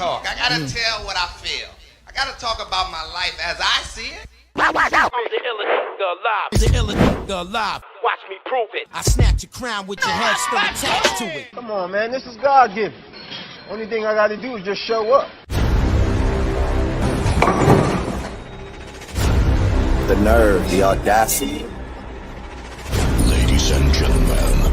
talk. I gotta tell what I feel. I gotta talk about my life as I see it. I'm the illest nigga alive. Watch me prove it. I snapped your crown with your head still attached to it. Come on, man. This is God-given. Only thing I gotta do is just show up. The nerve, the audacity. Ladies and gentlemen,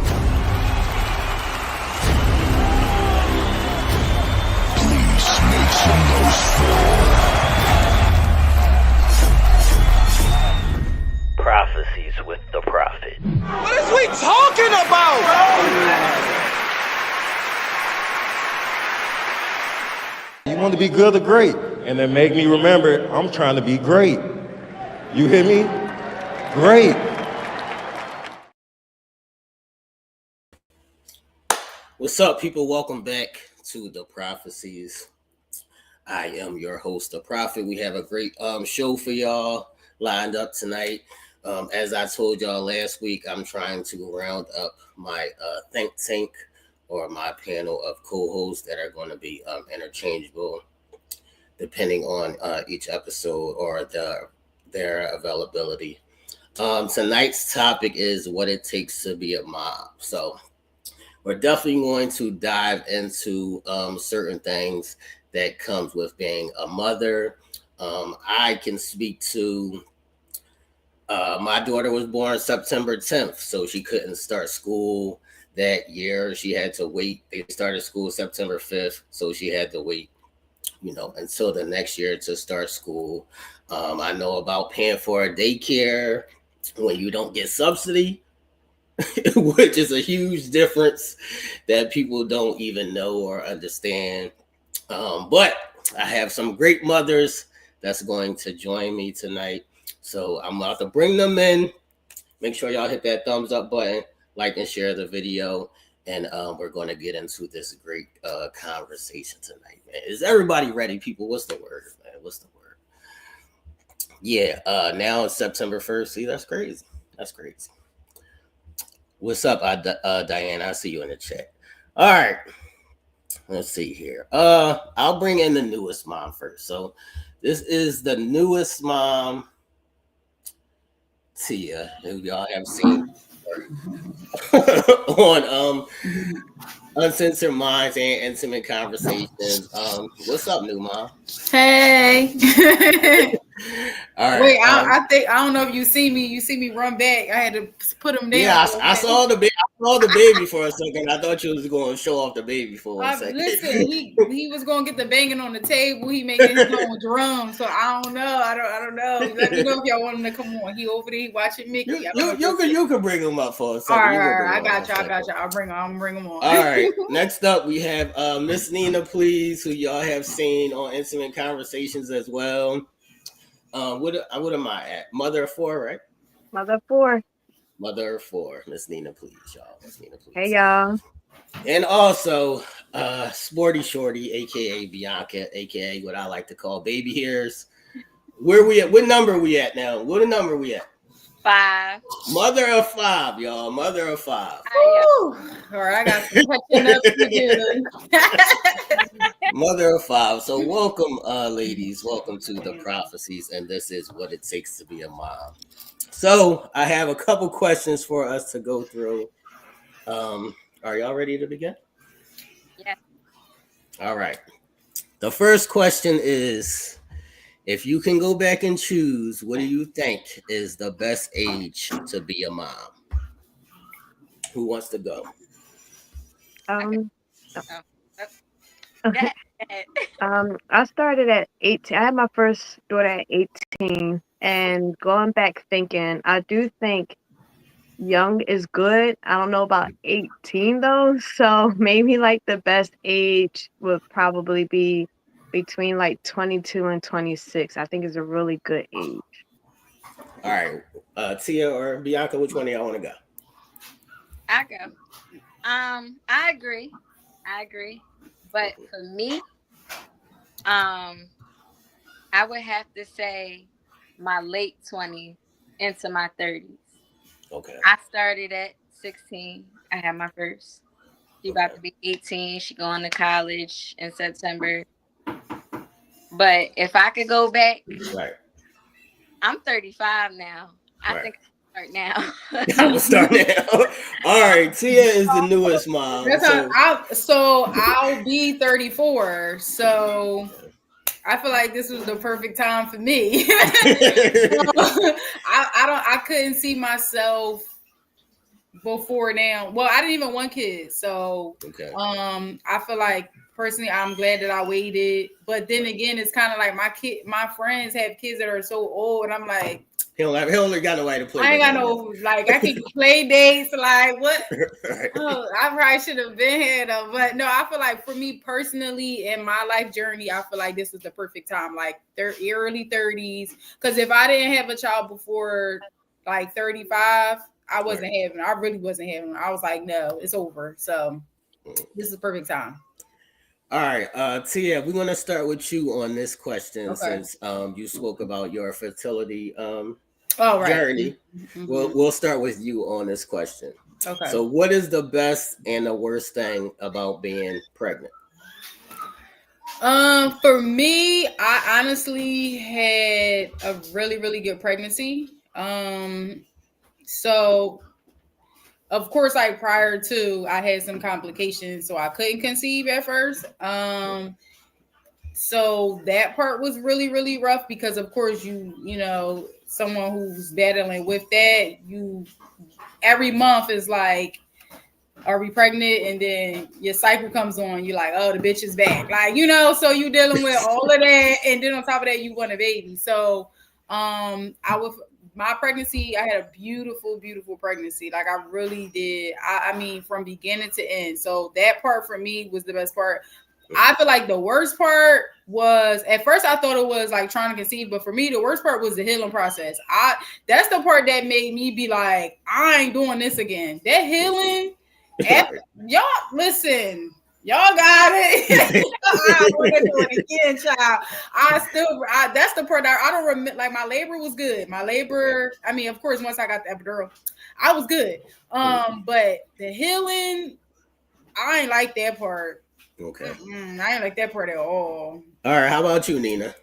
please make some noise for Prophecies with the Prophet. What is we talking about? You want to be good or great? And then make me remember, I'm trying to be great. You hear me? Great. What's up, people? Welcome back to the Prophecies. I am your host, the Prophet. We have a great show for y'all lined up tonight. As I told y'all last week, I'm trying to round up my think tank or my panel of co-hosts that are going to be interchangeable depending on each episode or their availability. Tonight's topic is what it takes to be a mom. So we're definitely going to dive into certain things that comes with being a mother. I can speak to my daughter was born September 10th, so she couldn't start school that year. She had to wait. They started school September 5th, so she had to wait, until the next year to start school. I know about paying for a daycare when you don't get subsidy, which is a huge difference that people don't even know or understand. But I have some great mothers that's going to join me tonight. So I'm about to bring them in. Make sure y'all hit that thumbs up button, like and share the video. And we're going to get into this great conversation tonight, man. Is everybody ready, people? What's the word, man? What's the word? Yeah, now it's September 1st. See, that's crazy. That's crazy. What's up, Diane? I see you in the chat. All right. Let's see here. I'll bring in the newest mom first. So this is the newest mom, Tia, who y'all have seen on Uncensored Minds and Intimate Conversations. What's up, new mom? Hey. All right. Wait, I think I don't know if you see me. You see me run back. I had to put him down. Yeah, I saw the baby. I saw the baby for a second. I thought you was going to show off the baby for a second. Listen, he was going to get the banging on the table. He making his own drum. So I don't know. I don't know. Let me know if y'all want him to come on. He over there watching Mickey. You can bring him up for a second. All right. I got you. I'll bring him on. All right. Next up, we have Miss Nina, please, who y'all have seen on Intimate Conversations as well. What am I at? Mother of four, right? Mother of four. Mother of four. Miss Nina, please, y'all. Miss Nina, please. Hey, y'all. And also, Sporty Shorty, aka Bianca, aka what I like to call baby hairs. Where we at? What number we at now? What number we at? 5. Mother of 5, y'all. Mother of 5. All right, I got some catching up to do. Mother of 5. So welcome, ladies. Welcome to the Prophecies, and this is what it takes to be a mom. So I have a couple questions for us to go through. Are y'all ready to begin? Yeah. All right. The first question is, if you can go back and choose, what do you think is the best age to be a mom? Who wants to go? I started at 18. I had my first daughter at 18, and going back thinking, I do think young is good. I don't know about 18 though, so maybe like the best age would probably be between like 22 and 26. I think is a really good age. All right, Tia or Bianca, which one do y'all want to go? I go. I agree. But for me, I would have to say my late 20s into my 30s. Okay. I started at 16. I had my first. She about to be 18. She going to college in September. But if I could go back, Right. I'm 35 now. I Right. think I start now. I will start now. All right. Tia is the newest mom. That's so I'll be 34. So I feel like this was the perfect time for me. I couldn't see myself before now. Well, I didn't even want kids. So okay. I feel like personally I'm glad that I waited. But then again, it's kind of like my friends have kids that are so old, and I'm like, he only got nobody to play. I ain't got no like I can play dates like what. Right. Oh, I probably should have been here though. But no, I feel like for me personally in my life journey, I feel like this was the perfect time, like early 30s. Because if I didn't have a child before like 35, I wasn't having. I really wasn't having. I was like, no, it's over. So this is the perfect time. All right, Tia, we're gonna start with you on this question since you spoke about your fertility journey. Mm-hmm. We'll start with you on this question. Okay. So, what is the best and the worst thing about being pregnant? For me, I honestly had a really, really good pregnancy. So of course, like prior to, I had some complications, so I couldn't conceive at first. So that part was really, really rough because, of course, you know, someone who's battling with that, every month is like, are we pregnant? And then your cycle comes on, you're like, oh, the bitch is back. Like, you know, so you dealing with all of that. And then on top of that, you want a baby. So my pregnancy, I had a beautiful, beautiful pregnancy. Like I really did. I mean, from beginning to end. So that part for me was the best part. I feel like the worst part was, at first I thought it was like trying to conceive, but for me the worst part was the healing process. That's the part that made me be like, I ain't doing this again. That healing, y'all listen, y'all got it. I want to do it again, child. That's the part that I don't remember. Like my labor was good. My labor, I mean, of course, once I got the epidural, I was good. But the healing, I ain't like that part. Okay. I ain't like that part at all. All right. How about you, Nina?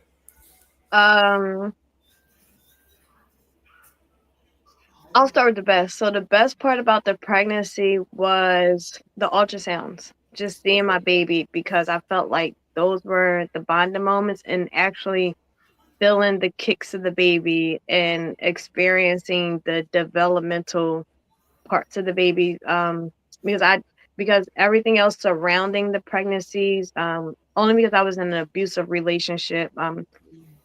I'll start with the best. So the best part about the pregnancy was the ultrasounds, just seeing my baby, because I felt like those were the bonding moments, and actually feeling the kicks of the baby and experiencing the developmental parts of the baby. Because everything else surrounding the pregnancies, only because I was in an abusive relationship.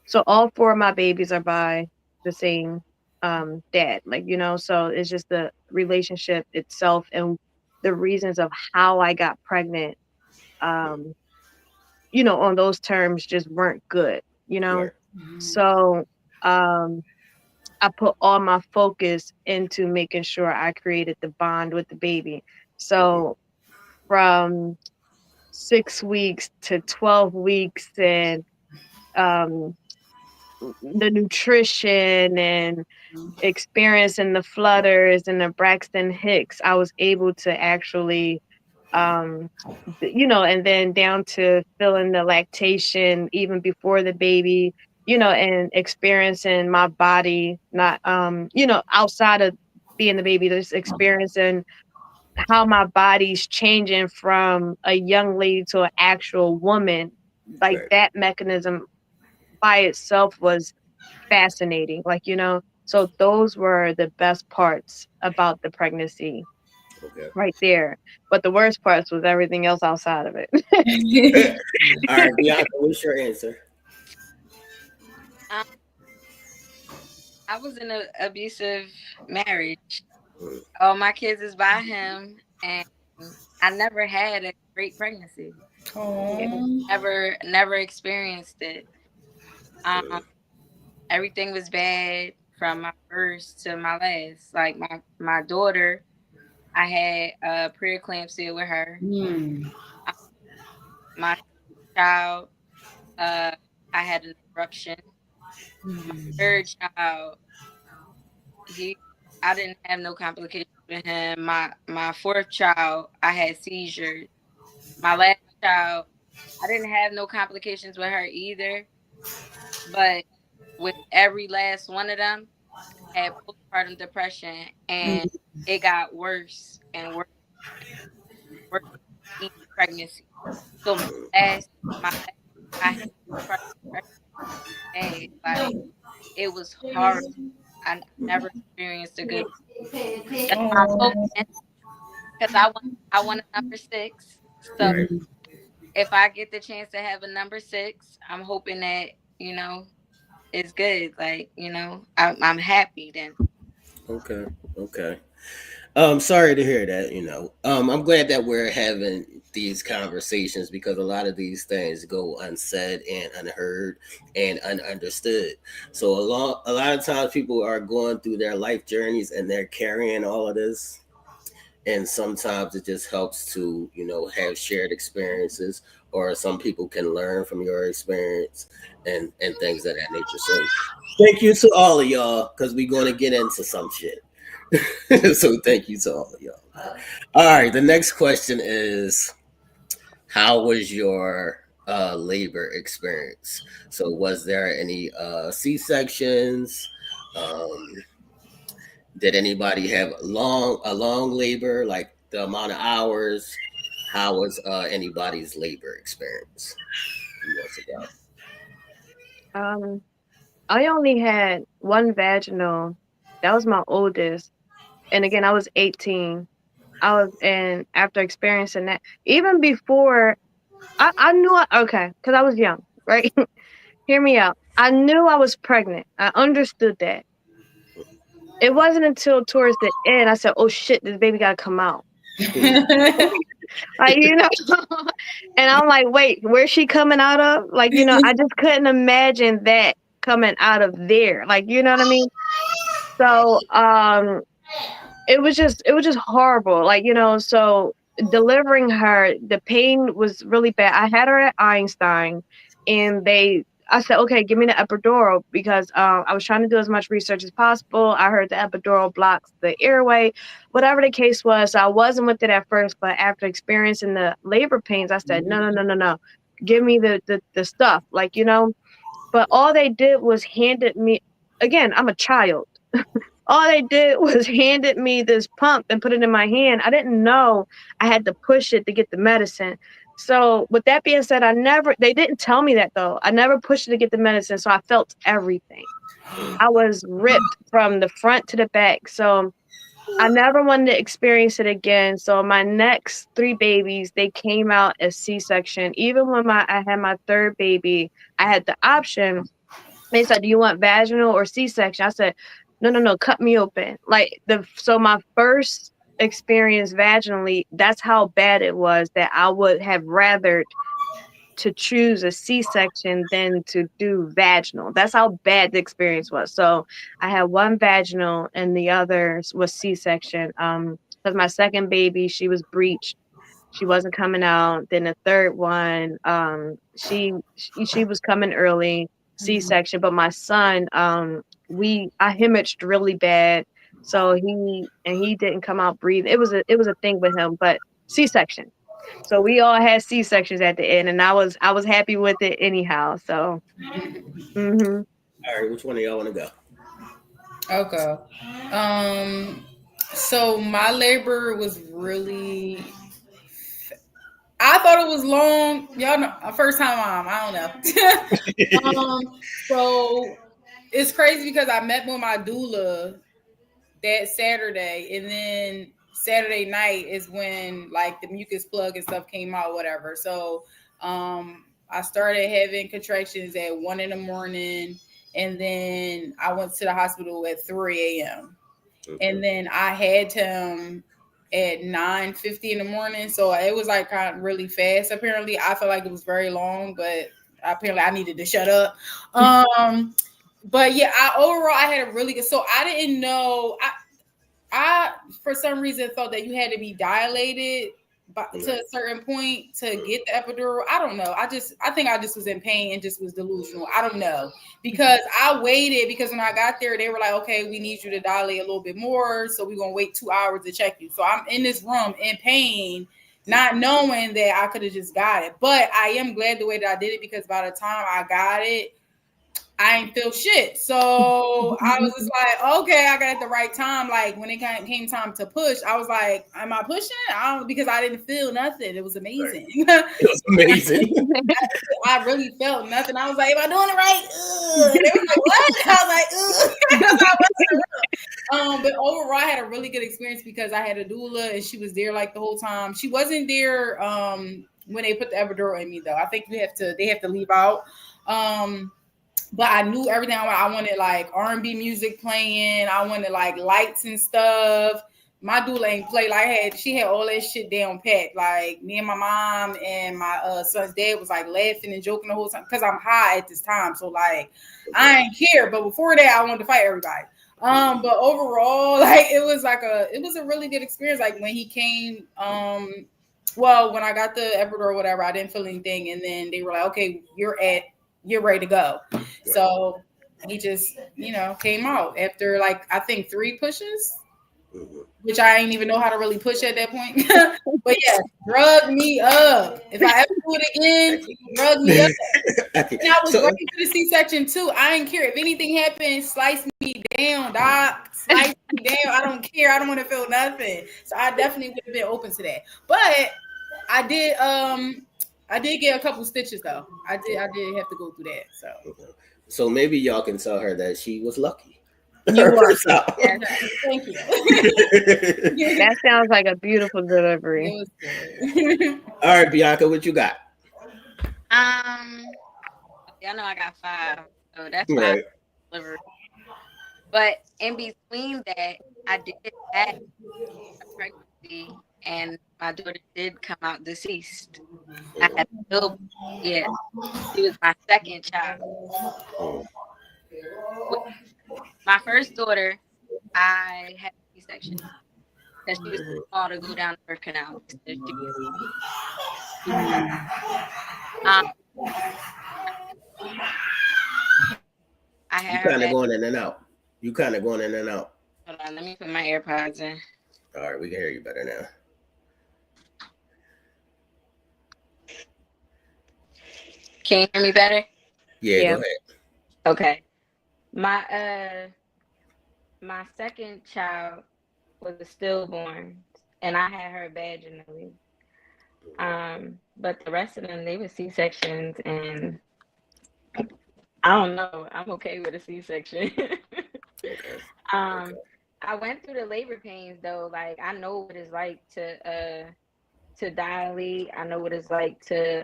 So all 4 of my babies are by the same dad, like, you know, so it's just the relationship itself and the reasons of how I got pregnant, you know, on those terms just weren't good, you know. Right. So I put all my focus into making sure I created the bond with the baby. So from 6 weeks to 12 weeks, and the nutrition and experiencing the flutters and the Braxton Hicks, I was able to actually, you know, and then down to feeling the lactation even before the baby, you know, and experiencing my body not, you know, outside of being the baby, just experiencing how my body's changing from a young lady to an actual woman. Like that mechanism by itself was fascinating, like, you know. So those were the best parts about the pregnancy, right there. But the worst parts was everything else outside of it. All right, Bianca, what's your answer? I was in an abusive marriage. All my kids is by him, and I never had a great pregnancy. Never experienced it. Everything was bad from my first to my last. Like my daughter, I had a preeclampsia with her. My child, I had an eruption. My third child, I didn't have no complications with him. My fourth child, I had seizures. My last child, I didn't have no complications with her either. but with every last one of them, I had postpartum depression, and it got worse and worse and worse each pregnancy. So my last I had postpartum depression bad. Like it was hard. I never experienced a good. That's why I'm hoping, because I want a number six. So Right. if I get the chance to have a number six, I'm hoping that it's good. Like I'm happy then. Okay. Okay. Sorry to hear that, I'm glad that we're having these conversations because a lot of these things go unsaid and unheard and ununderstood. So a lot of times people are going through their life journeys and they're carrying all of this. And sometimes it just helps to, have shared experiences, or some people can learn from your experience and things of that nature. So thank you to all of y'all, because we're going to get into some shit. So thank you to all of y'all. All right, the next question is, how was your labor experience? So was there any C-sections? Um, did anybody have a long labor, like the amount of hours? How was anybody's labor experience? Who wants to go? Um, I only had one vaginal. That was my oldest. And again, I was 18. And after experiencing that, even before I knew okay, because I was young, right? Hear me out. I knew I was pregnant. I understood that. It wasn't until towards the end I said, "Oh shit, this baby gotta come out." Like, and I'm like, wait, where's she coming out of? Like, I just couldn't imagine that coming out of there. Like, you know what I mean? So, it was just horrible. Like, so delivering her, the pain was really bad. I had her at Einstein, and I said, okay, give me the epidural, because I was trying to do as much research as possible. I heard the epidural blocks the airway, whatever the case was. So I wasn't with it at first, but after experiencing the labor pains, I said, no, no, no, no, no, give me the stuff, like, But all they did was handed me. Again, I'm a child. All they did was handed me this pump and put it in my hand. I didn't know I had to push it to get the medicine. So with that being said, they didn't tell me that though. I never pushed it to get the medicine. So I felt everything. I was ripped from the front to the back. So I never wanted to experience it again. So my next three babies, they came out as C-section. Even when I had my third baby, I had the option. They said, "Do you want vaginal or C-section?" I said, "No, no, no, cut me open." So my first experience vaginally, that's how bad it was that I would have rathered to choose a C-section than to do vaginal. That's how bad the experience was. So I had one vaginal and the others was C-section. Because my second baby, she was breached. She wasn't coming out. Then the third one, she was coming early, C-section. But my son, I hemorrhaged really bad, so he didn't come out breathing. It was a thing with him, but C-section. So we all had C-sections at the end, and I was happy with it anyhow. So, mhm. All right, which one of y'all want to go? Okay. So my labor was really. I thought it was long. Y'all know, first time mom. I don't know. So it's crazy because I met with my doula that Saturday, and then Saturday night is when like the mucus plug and stuff came out, whatever. So I started having contractions at 1 a.m, and then I went to the hospital at 3 a.m. And then I had him at 9:50 in the morning. So it was like kind of really fast. Apparently, I felt like it was very long, but apparently I needed to shut up. But yeah, overall I had a really good. So I didn't know. I for some reason thought that you had to be dilated to a certain point to get the epidural. I don't know. I think I just was in pain and just was delusional. I don't know, because I waited, because when I got there, they were like, okay, we need you to dilate a little bit more. So we're going to wait 2 hours to check you. So I'm in this room in pain, not knowing that I could have just got it. But I am glad the way that I did it, because by the time I got it, I ain't feel shit. So I was just like, okay, I got at the right time. Like when it came time to push, I was like, am I pushing? Because I didn't feel nothing. It was amazing. It was amazing. I really felt nothing. I was like, am I doing it right? Ugh. They was like, what? I was like, ugh. But overall, I had a really good experience because I had a doula and she was there like the whole time. She wasn't there when they put the epidural in me though. I think they have to leave out. But I knew everything. I wanted like R&B music playing. I wanted like lights and stuff. My doula ain't play like she had all that shit down pat. Like me and my mom and my son's dad was like laughing and joking the whole time because I'm high at this time. So like I ain't care. But before that, I wanted to fight everybody. But overall, like it was a really good experience. Like when he came, well, when I got the epidural or whatever, I didn't feel anything, and then they were like, okay, you're ready to go. So he just, came out after like I think 3 pushes, which I ain't even know how to really push at that point. But yeah, drug me up. If I ever do it again, drug me up. And I was ready for the C-section too. I didn't care if anything happened. Slice me down, doc. Slice me down. I don't care. I don't want to feel nothing. So I definitely would have been open to that. But I did get a couple stitches though. I did have to go through that. So maybe y'all can tell her that she was lucky. You are. Yeah, thank you. That sounds like a beautiful delivery. It was good. All right, Bianca, what you got? Y'all know I got 5, so that's Right. 5 delivery. But in between that, I did have a pregnancy, and my daughter did come out deceased. I had a little, yeah, she was my second child. With my first daughter, I had a C-section because she was too small to go down the birth canal. I had You kind of going in and out. Hold on, let me put my AirPods in. All right, we can hear you better now. Can you hear me better? Yeah. Go ahead. Okay. My second child was a stillborn, and I had her vaginally. But the rest of them, they were C-sections, and I don't know. I'm okay with a C-section. I went through the labor pains though. Like I know what it's like to dilate. I know what it's like to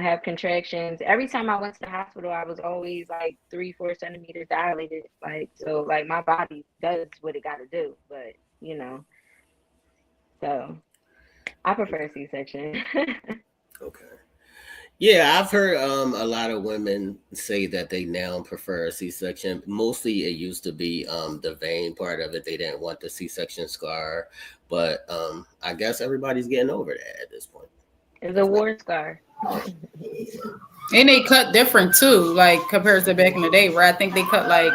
have contractions. Every time I went to the hospital, I was always like 3-4 centimeters dilated. Like so, like my body does what it got to do. But so I prefer C-section. Okay. Yeah, I've heard a lot of women say that they now prefer a C-section. Mostly it used to be the vein part of it. They didn't want the C-section scar. But I guess everybody's getting over that at this point. It's a war scar. And they cut different too, like compared to back in the day where I think they cut like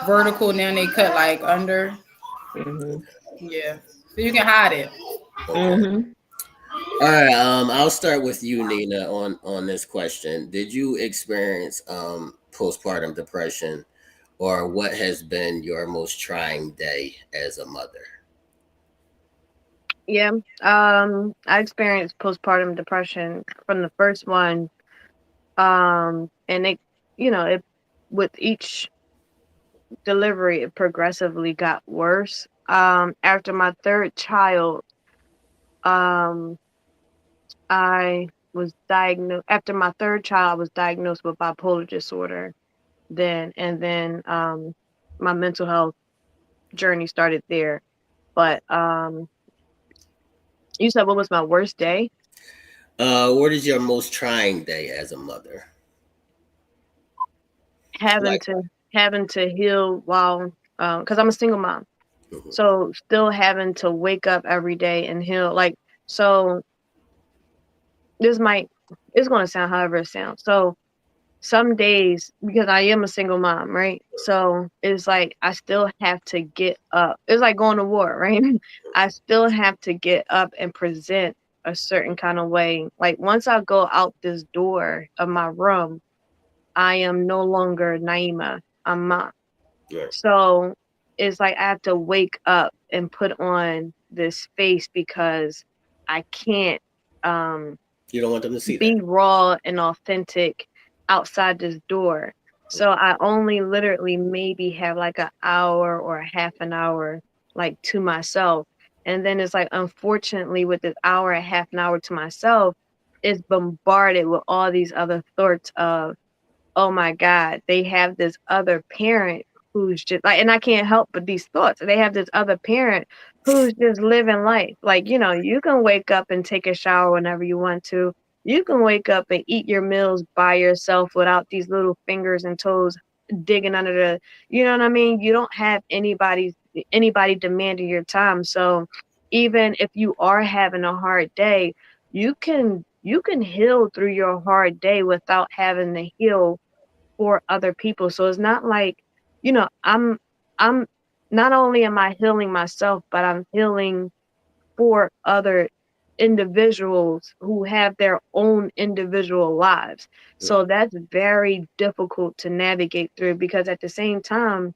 vertical, now they cut like under. Mm-hmm. Yeah. So you can hide it. Mm-hmm. All right, I'll start with you, Nina, on this question. Did you experience postpartum depression, or what has been your most trying day as a mother? Yeah. I experienced postpartum depression from the first one. And it with each delivery it progressively got worse. After my third child, I was diagnosed after my third child, I was diagnosed with bipolar disorder then my mental health journey started there. But you said what was my worst day? What is your most trying day as a mother? Having to heal while because I'm a single mom. Mm-hmm. So still having to wake up every day and heal so it's going to sound however it sounds. So some days, because I am a single mom, right? So it's like I still have to get up. It's like going to war, right? I still have to get up and present a certain kind of way. Like once I go out this door of my room, I am no longer Naima, I'm Ma. Right. So it's like I have to wake up and put on this face because I can't You don't want them to see that. be raw and authentic outside this door. So I only literally maybe have like an hour or a half an hour like to myself. And then it's like, unfortunately, with this hour, a half an hour to myself, it's bombarded with all these other thoughts of, oh my God, they have this other parent who's just like, and I can't help but these thoughts. They have this other parent who's just living life. Like, you know, you can wake up and take a shower whenever you want to. You can wake up and eat your meals by yourself without these little fingers and toes digging under the, you know what I mean? You don't have anybody demanding your time. So even if you are having a hard day, you can heal through your hard day without having to heal for other people. So it's not like, you know, I'm not only am I healing myself, but I'm healing for other individuals who have their own individual lives. So that's very difficult to navigate through because at the same time,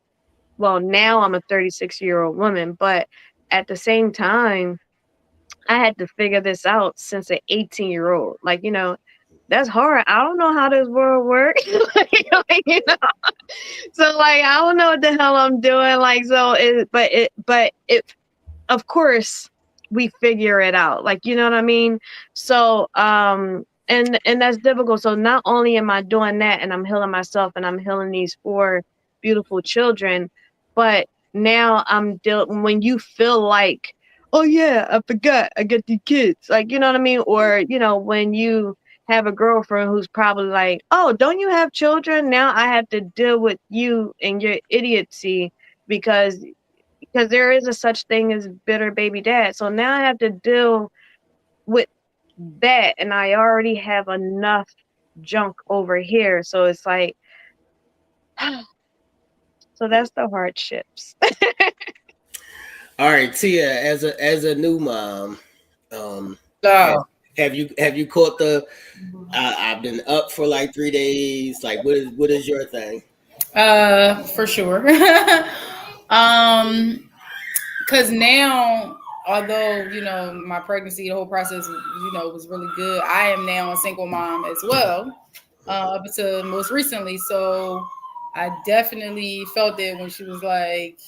well, now I'm a 36-year-old woman, but at the same time, I had to figure this out since an 18-year-old. Like, you know, that's hard. I don't know how this world works. Like, you know, so like I don't know what the hell I'm doing. Like, so but it of course we figure it out. Like, you know what I mean? So and that's difficult. So not only am I doing that and I'm healing myself and I'm healing these four beautiful children, but now when you feel like, oh yeah, I forgot I got these kids. Like, you know what I mean? Or, you know, when you have a girlfriend who's probably like, oh, don't you have children? Now I have to deal with you and your idiocy because there is a such thing as bitter baby dad. So now I have to deal with that, and I already have enough junk over here. So it's like, so that's the hardships. All right, Tia, as a new mom, No. have you caught the? I've been up for like 3 days. Like, what is your thing? For sure. Because now, although you know my pregnancy, the whole process, you know, was really good. I am now a single mom as well, up until most recently. So I definitely felt it when she was like,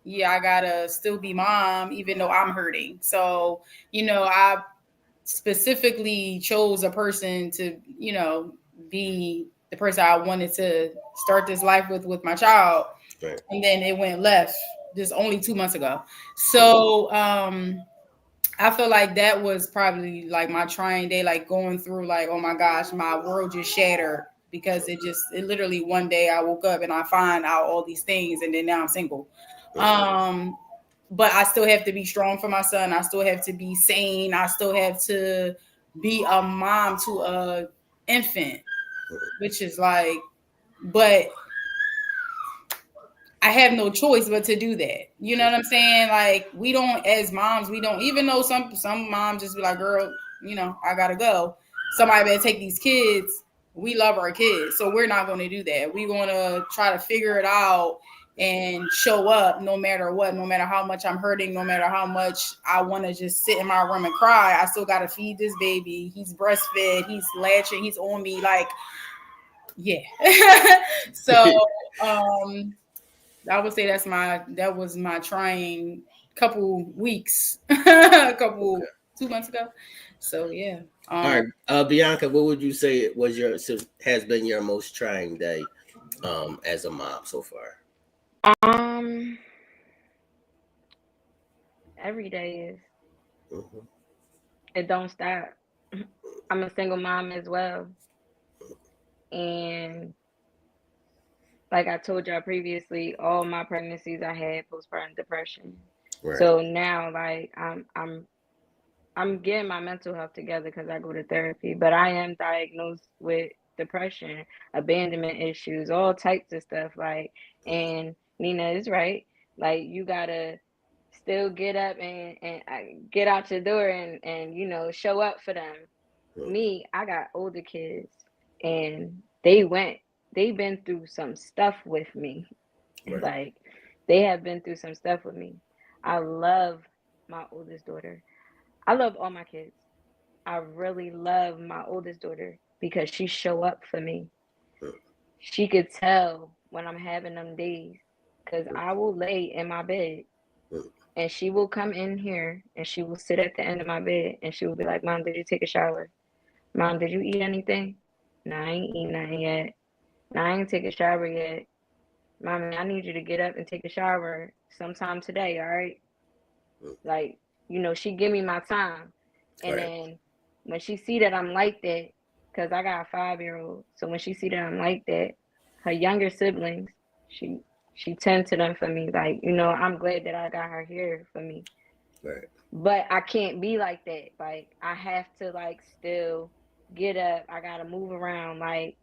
"Yeah, I gotta still be mom, even though I'm hurting." So you know, I specifically chose a person to, you know, be the person I wanted to start this life with my child. Right. And then it went left just only 2 months ago. So I feel like that was probably like my trying day, like going through like, oh my gosh, my world just shattered because it literally one day I woke up and I find out all these things and then now I'm single. But I still have to be strong for my son. I still have to be sane. I still have to be a mom to a infant, which is like, but I have no choice but to do that. You know what I'm saying? Like we don't, as moms, we don't, even though some moms just be like, girl, you know, I gotta go. Somebody better take these kids. We love our kids, so we're not going to do that. We're going to try to figure it out and show up no matter what, no matter how much I'm hurting, no matter how much I want to just sit in my room and cry. I still got to feed this baby. He's breastfed. He's latching. He's on me. Like, yeah. So, I would say that was my trying couple weeks, 2 months ago. So yeah. All right, Bianca, what would you say has been your most trying day, as a mom so far? Every day is. Mm-hmm. It don't stop. I'm a single mom as well, and like I told y'all previously, all my pregnancies I had postpartum depression. Right. So now, like I'm getting my mental health together because I go to therapy, but I am diagnosed with depression, abandonment issues, all types of stuff. Like, and Nina is right. Like, you gotta still get up and get out your door and you know show up for them. Me, I got older kids, and they went they've been through some stuff with me. Right. Like they have been through some stuff with me. I love my oldest daughter. I love all my kids. I really love my oldest daughter because she show up for me. She could tell when I'm having them days because I will lay in my bed and she will come in here and she will sit at the end of my bed and she will be like, Mom, did you take a shower? Mom, did you eat anything? No, I ain't eat nothing yet. No, I ain't take a shower yet. Mommy, I need you to get up and take a shower sometime today, all right? Like, she give me my time. And Right. then when she see that I'm like that, because I got a 5-year-old, so when she see that I'm like that, her younger siblings, she tend to them for me. Like, I'm glad that I got her here for me. Right. But I can't be like that. Like, I have to like still get up. I gotta move around. Like,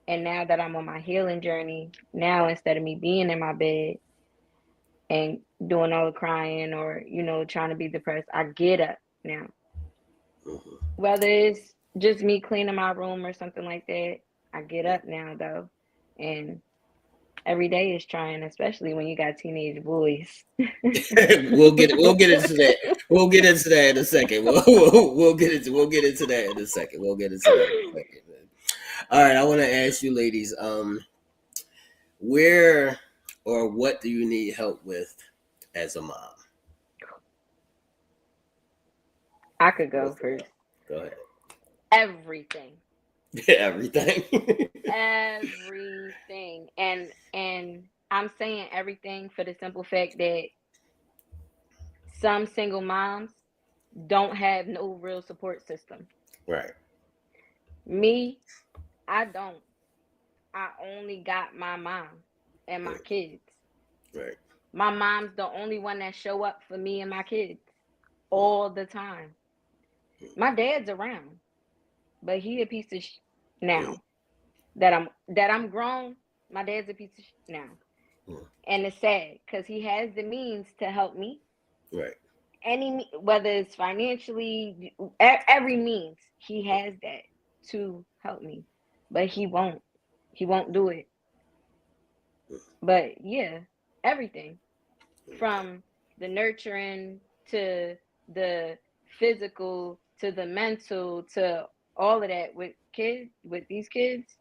and now that I'm on my healing journey, now instead of me being in my bed and doing all the crying or, trying to be depressed, I get up now. Whether it's just me cleaning my room or something like that, I get up now though. And every day is trying, especially when you got teenage boys. We'll get into that. We'll get into that in a second. We'll get into that in a second. We'll get into that in a second. All right, I want to ask you ladies, where or what do you need help with as a mom? I could go first. Go ahead. Everything. Everything. Everything. And I'm saying everything for the simple fact that some single moms don't have no real support system. Right. Me, I don't. I only got my mom and my kids. Right. My mom's the only one that show up for me and my kids all the time. My dad's around, but he a piece of now. That I'm grown, my dad's a piece of now. And it's sad because he has the means to help me. Right. Whether it's financially, every means, he has that to help me. But he won't do it. But yeah, everything from the nurturing to the physical to the mental to all of that with these kids,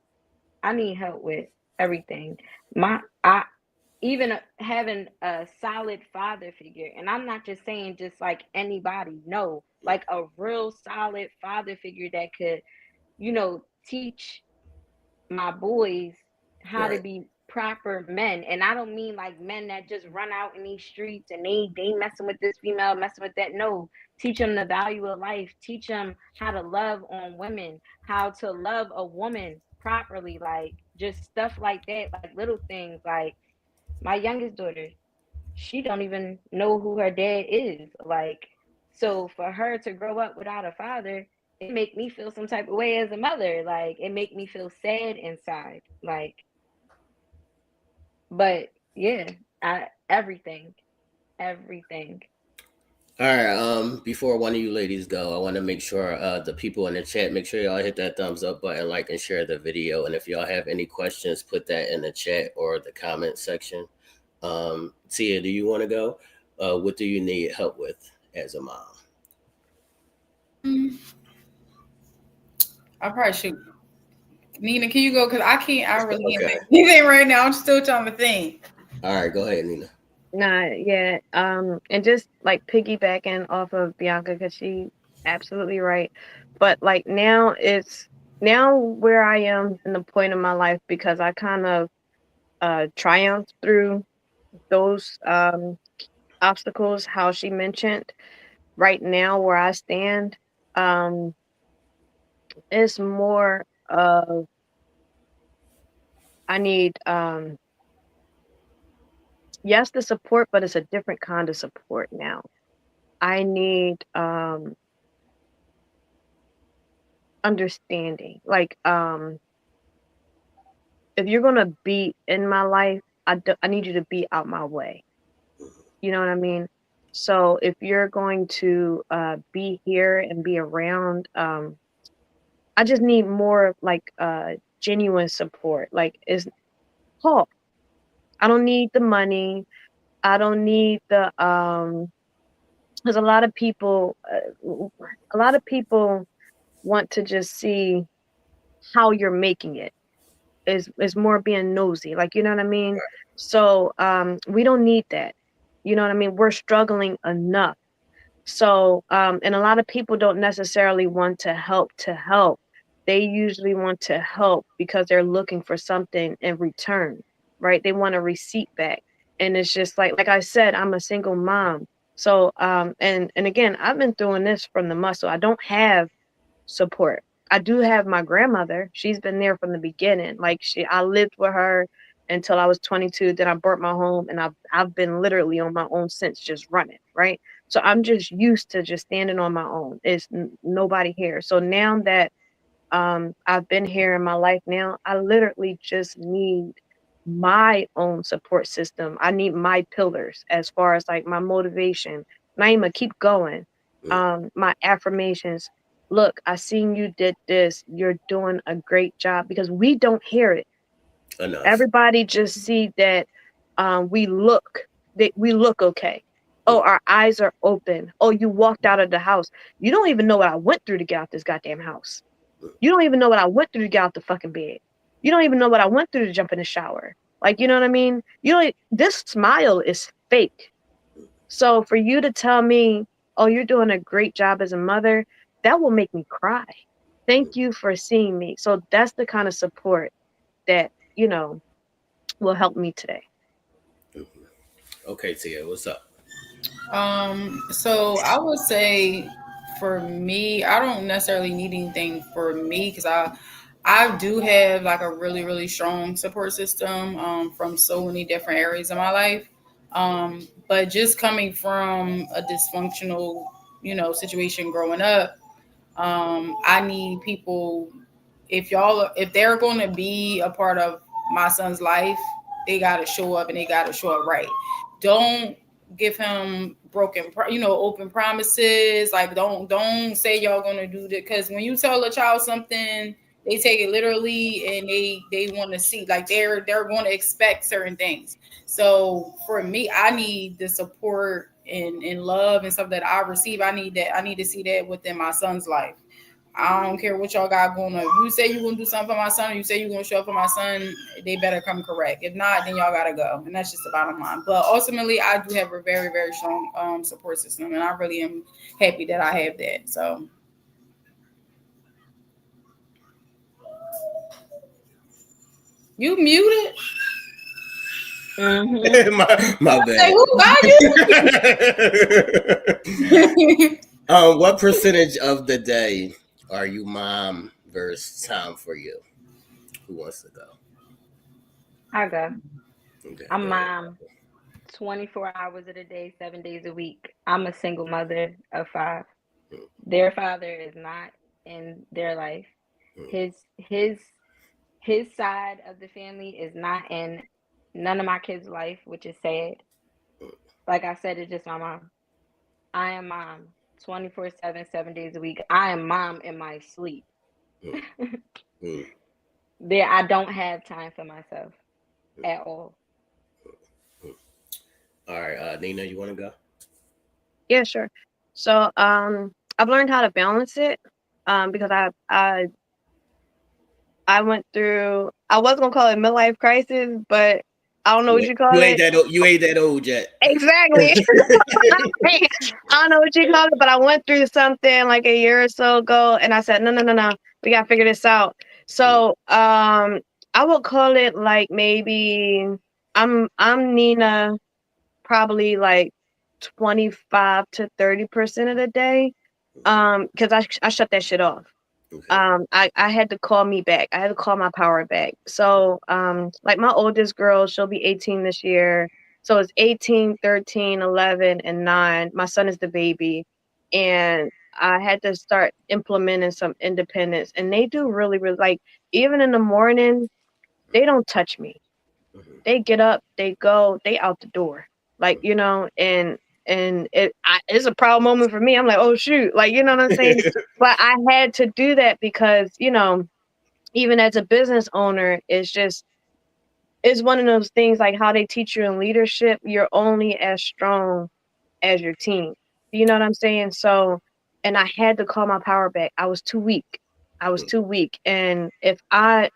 I need help with everything. I even having a solid father figure, and I'm not just saying just like anybody, no, like a real solid father figure that could, teach my boys how to Right. be proper men. And I don't mean like men that just run out in these streets and they messing with this female, messing with that. No, teach them the value of life. Teach them how to love on women, how to love a woman properly, like just stuff like that, like little things. Like my youngest daughter, she don't even know who her dad is. Like, so for her to grow up without a father, it make me feel some type of way as a mother. Like, it make me feel sad inside. Like, but yeah, everything. All right. Before one of you ladies go, I want to make sure the people in the chat, make sure y'all hit that thumbs up button, like and share the video. And if y'all have any questions, put that in the chat or the comment section. Tia, do you want to go? What do you need help with as a mom? I probably should. Nina, can you go? Because I can't. I really can't Okay. think anything right now. I'm still trying to think. All right, go ahead, Nina. Nah, yeah. And just like piggybacking off of Bianca, because she absolutely right. But like now where I am in the point of my life because I kind of triumphed through those obstacles, how she mentioned. Right now where I stand, it's more of I need yes the support, but it's a different kind of support now. I need understanding. Like if you're gonna be in my life, I need you to be out my way. You know what I mean? So if you're going to be here and be around, I just need more like genuine support. Like, is Paul, I don't need the money. I don't need the because a lot of people want to just see how you're making it. Is more being nosy, like, you know what I mean? So we don't need that. You know what I mean? We're struggling enough. So and a lot of people don't necessarily want to help. They usually want to help because they're looking for something in return, right? They want a receipt back. And it's just like I said, I'm a single mom. So and again, I've been doing this from the muscle. I don't have support. I do have my grandmother. She's been there from the beginning. Like, I lived with her until I was 22. Then I burnt my home, and I've been literally on my own since, just running, right? So I'm just used to just standing on my own. It's nobody here. So now that I've been here in my life now, I literally just need my own support system. I need my pillars as far as like my motivation. Naima, keep going. My affirmations. Look, I seen you did this. You're doing a great job, because we don't hear it. Enough. Everybody just see that we look okay. Oh, our eyes are open. Oh, you walked out of the house. You don't even know what I went through to get out this goddamn house. You don't even know what I went through to get out the fucking bed. You don't even know what I went through to jump in the shower. Like, you know what I mean? This smile is fake. So for you to tell me, oh, you're doing a great job as a mother, that will make me cry. Thank you for seeing me. So that's the kind of support that, will help me today. Okay, Tia, what's up? So I would say for me, I don't necessarily need anything for me because I do have like a really, really strong support system from so many different areas of my life. But just coming from a dysfunctional, situation growing up, I need people. If they're going to be a part of my son's life, they got to show up and they got to show up right. Don't give him open promises. Like, don't say y'all going to do that, because when you tell a child something, they take it literally, and they want to see, like, they're going to expect certain things. So for me, I need the support and love and stuff that I receive. I need to see that within my son's life. I don't care what y'all got going on. If you say you're going to do something for my son, or you say you're going to show up for my son, they better come correct. If not, then y'all got to go. And that's just the bottom line. But ultimately, I do have a very, very strong support system. And I really am happy that I have that. So. You muted? Mm-hmm. my bad. Say, who are you? What percentage of the day are you mom versus time for you? Who wants to go? I go. Okay, I'm go ahead. mom 24 hours of the day, 7 days a week. I'm a single mother of 5. Their father is not in their life. His side of the family is not in none of my kids' life, which is sad. Like I said, it's just my mom. I am mom 24/7, 7 days a week. I am mom in my sleep. There, I don't have time for myself at all. All right, Nina, you want to go? Yeah, sure. So I've learned how to balance it because I went through, I was gonna call it midlife crisis, but I don't know what you call You ain't it. that old. You ain't that old yet. Exactly. I don't know what you call it, but I went through something like a year or so ago, and I said, no, we gotta figure this out. So I would call it like maybe I'm Nina, probably like 25 to 30% of the day, because I shut that shit off. Okay. I had to call me back. I had to call my power back. So like my oldest girl, she'll be 18 this year. So it's 18, 13, 11, and 9. My son is the baby. And I had to start implementing some independence. And they do really, really, like, even in the morning, they don't touch me. They get up, they go, they out the door. Like, and it's a proud moment for me. I'm like, oh shoot, like, you know what I'm saying? But I had to do that because, even as a business owner, it's one of those things like how they teach you in leadership. You're only as strong as your team. You know what I'm saying? So, and I had to call my power back. I was too weak. I was too weak. And if my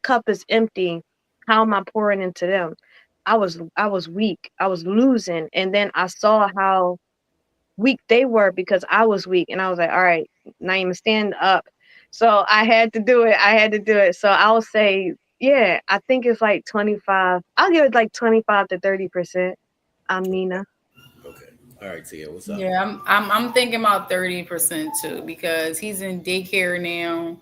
cup is empty, how am I pouring into them? I was weak. I was losing. And then I saw how weak they were because I was weak. And I was like, all right, Naima, stand up. So I had to do it. I had to do it. So I'll say, yeah, I think it's like 25. I'll give it like 25 to 30%. I'm Nina. Okay. All right, Tia, what's up? Yeah, I'm thinking about 30% too because he's in daycare now.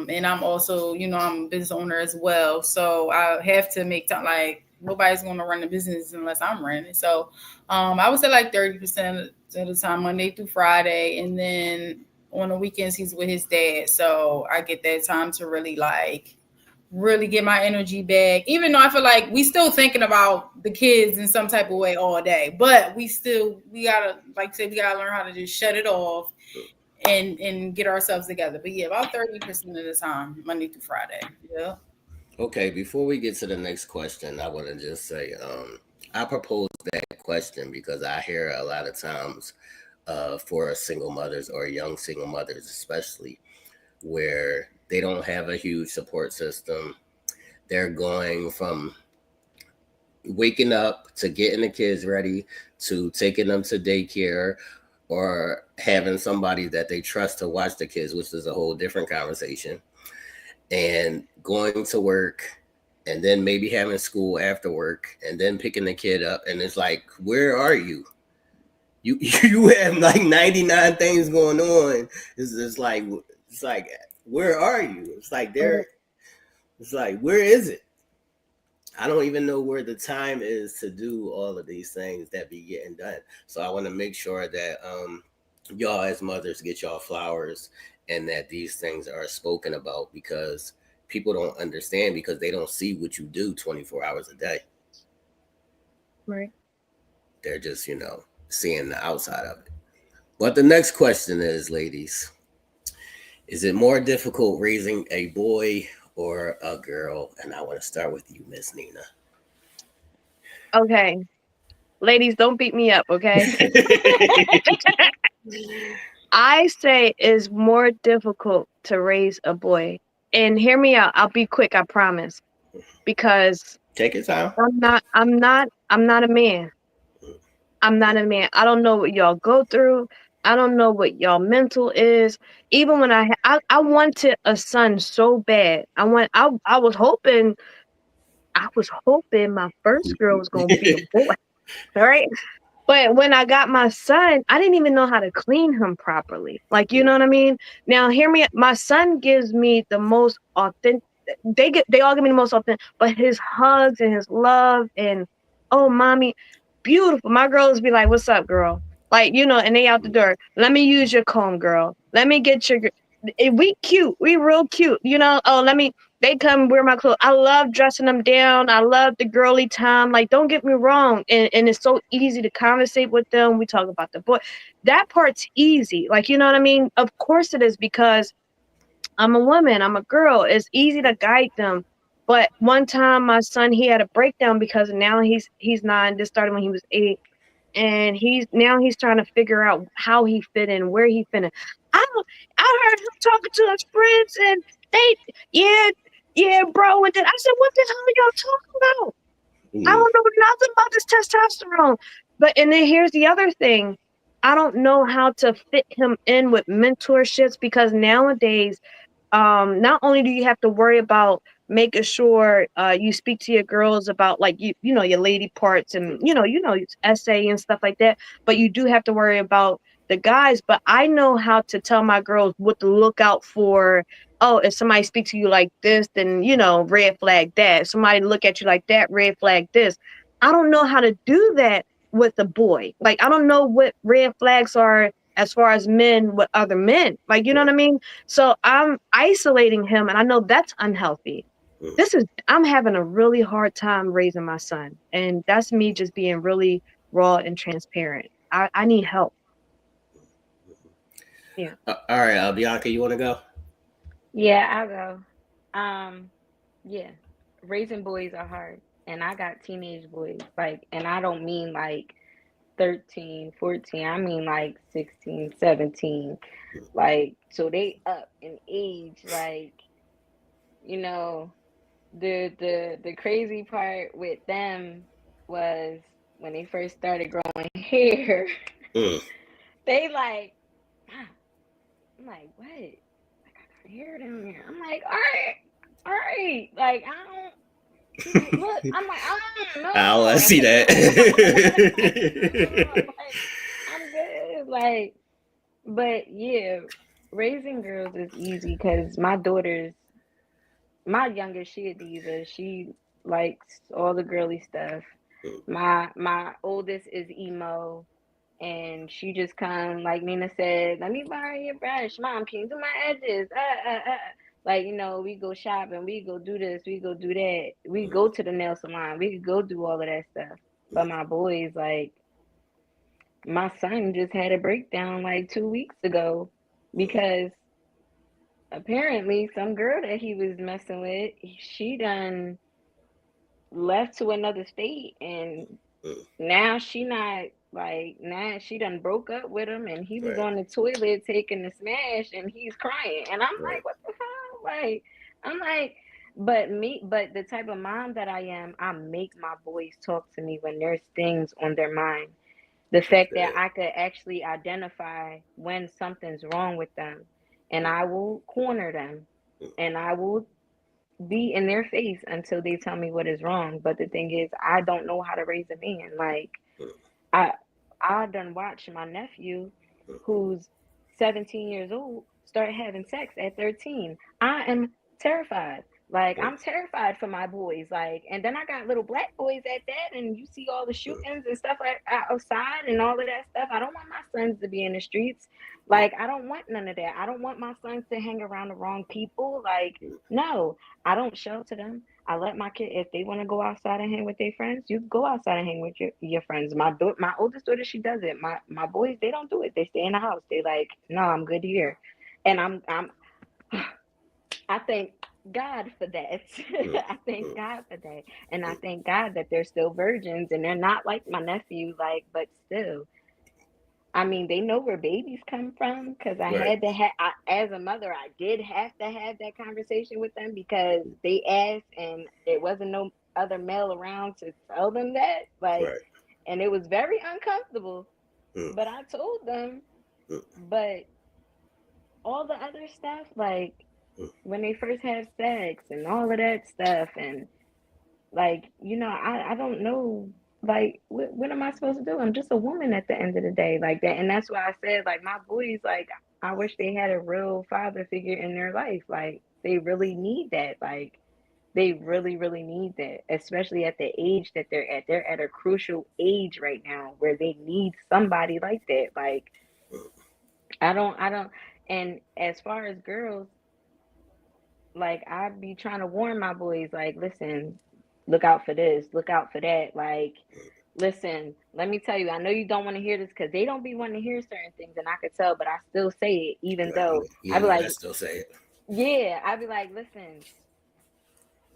And I'm also, I'm a business owner as well. So I have to make time, like nobody's gonna run the business unless I'm running it. So I would say like 30% of the time, Monday through Friday, and then on the weekends he's with his dad. So I get that time to really get my energy back, even though I feel like we still thinking about the kids in some type of way all day, but we gotta, like I said, we gotta learn how to just shut it off and get ourselves together. But yeah, about 30% of the time, Monday through Friday. Yeah. Okay, before we get to the next question, I want to just say I propose that question because I hear a lot of times for single mothers or young single mothers, especially where they don't have a huge support system. They're going from waking up to getting the kids ready to taking them to daycare or having somebody that they trust to watch the kids, which is a whole different conversation, and going to work and then maybe having school after work and then picking the kid up. And it's like, where are you? You have like 99 things going on. It's like, where are you? It's like, where is it? I don't even know where the time is to do all of these things that be getting done. So I want to make sure that y'all as mothers get y'all flowers and that these things are spoken about because people don't understand because they don't see what you do 24 hours a day. Right. They're just, seeing the outside of it. But the next question is, ladies, is it more difficult raising a boy or a girl? And I want to start with you, Miss Nina. Okay. Ladies, don't beat me up, okay? I say it's more difficult to raise a boy. And hear me out. I'll be quick, I promise. Because Take your time. I'm not a man. I'm not a man. I don't know what y'all go through. I don't know what y'all mental is. Even when I wanted a son so bad. I was hoping my first girl was gonna be a boy. All right. But when I got my son, I didn't even know how to clean him properly. Like, you know what I mean? Now, hear me. My son gives me the most authentic. They all give me the most authentic. But his hugs and his love and oh, mommy, beautiful. My girls be like, "What's up, girl?" Like, and they out the door. Let me use your comb, girl. Let me get your. We cute. We real cute. Oh, let me. They come wear my clothes. I love dressing them down. I love the girly time. Like, don't get me wrong. And it's so easy to conversate with them. We talk about the boy. That part's easy. Like, you know what I mean? Of course it is because I'm a woman. I'm a girl. It's easy to guide them. But one time my son, he had a breakdown because now he's 9. This started when he was 8. And he's trying to figure out how he fit in, where he fit in. I I heard him talking to his friends and they, yeah, yeah, bro. And then I said, what the hell are y'all talking about? I don't know nothing about this testosterone. But and then here's the other thing. I don't know how to fit him in with mentorships because nowadays not only do you have to worry about making sure you speak to your girls about like your lady parts and essay and stuff like that, but you do have to worry about the guys. But I know how to tell my girls what to look out for. Oh, if somebody speaks to you like this, then red flag that. If somebody look at you like that, red flag this. I don't know how to do that with a boy. Like, I don't know what red flags are as far as men with other men. Like, you know what I mean? So I'm isolating him, and I know that's unhealthy. I'm having a really hard time raising my son, and that's me just being really raw and transparent. I need help. Yeah. All right, Bianca, you want to go? Yeah, I'll go. Yeah, raising boys are hard, and I got teenage boys. Like, and I don't mean like 13, 14. I mean like 16, 17. Like, so they up in age. Like, you know, the crazy part with them was when they first started growing hair. They like, "Mom," I'm like, what? Like, I got hair down there. I'm like, all right. Like, I don't. She like, look. I'm like, I don't know. I want to see that. Like, I'm good. Like, but yeah, raising girls is easy because my youngest, she a diva. She likes all the girly stuff. My oldest is emo, and she just come like Nina said, let me borrow your brush. Mom, can you do my edges? Like, we go shopping, we go do this, we go do that. We go to the nail salon, we could go do all of that stuff. But my boys, like, my son just had a breakdown like 2 weeks ago because apparently some girl that he was messing with, she done left to another state, and now she not like, now she done broke up with him, and he was on the toilet taking a smash, and he's crying, and I'm like, what the hell? Like, I'm like, but the type of mom that I am, I make my boys talk to me when there's things on their mind. The fact that I could actually identify when something's wrong with them, and I will corner them, and I will be in their face until they tell me what is wrong. But the thing is, I don't know how to raise a man. Like, I I done watched my nephew, who's 17 years old, start having sex at 13. I am terrified. Like, I'm terrified for my boys. Like, and then I got little black boys at that, and you see all the shootings and stuff like outside and all of that stuff. I don't want my sons to be in the streets. Like, I don't want none of that. I don't want my sons to hang around the wrong people. Like, no, I don't shelter them. I let my kid, if they want to go outside and hang with their friends, you go outside and hang with your friends. My oldest daughter, she does it. My boys, they don't do it. They stay in the house. They like, no, I'm good here, and I'm I thank God for that. I thank God for that, and I thank God that they're still virgins and they're not like my nephew. Like, but still, I mean, they know where babies come from because I had to have, as a mother, I did have to have that conversation with them because they asked and there wasn't no other male around to tell them that. Like, and it was very uncomfortable, but I told them. But all the other stuff, like when they first have sex and all of that stuff, and like, I don't know, like, what am I supposed to do? I'm just a woman at the end of the day, like that. And that's why I said, like, my boys, like, I wish they had a real father figure in their life. Like, they really need that. Like, they really, really need that, especially at the age that they're at. They're at a crucial age right now where they need somebody like that. Like, I don't, and as far as girls, like, I be trying to warn my boys, like, listen, look out for this, look out for that. Like, listen, let me tell you, I know you don't want to hear this because they don't be wanting to hear certain things, and I could tell, but I still say it, even though I be like, I still say it. yeah, I be like, listen,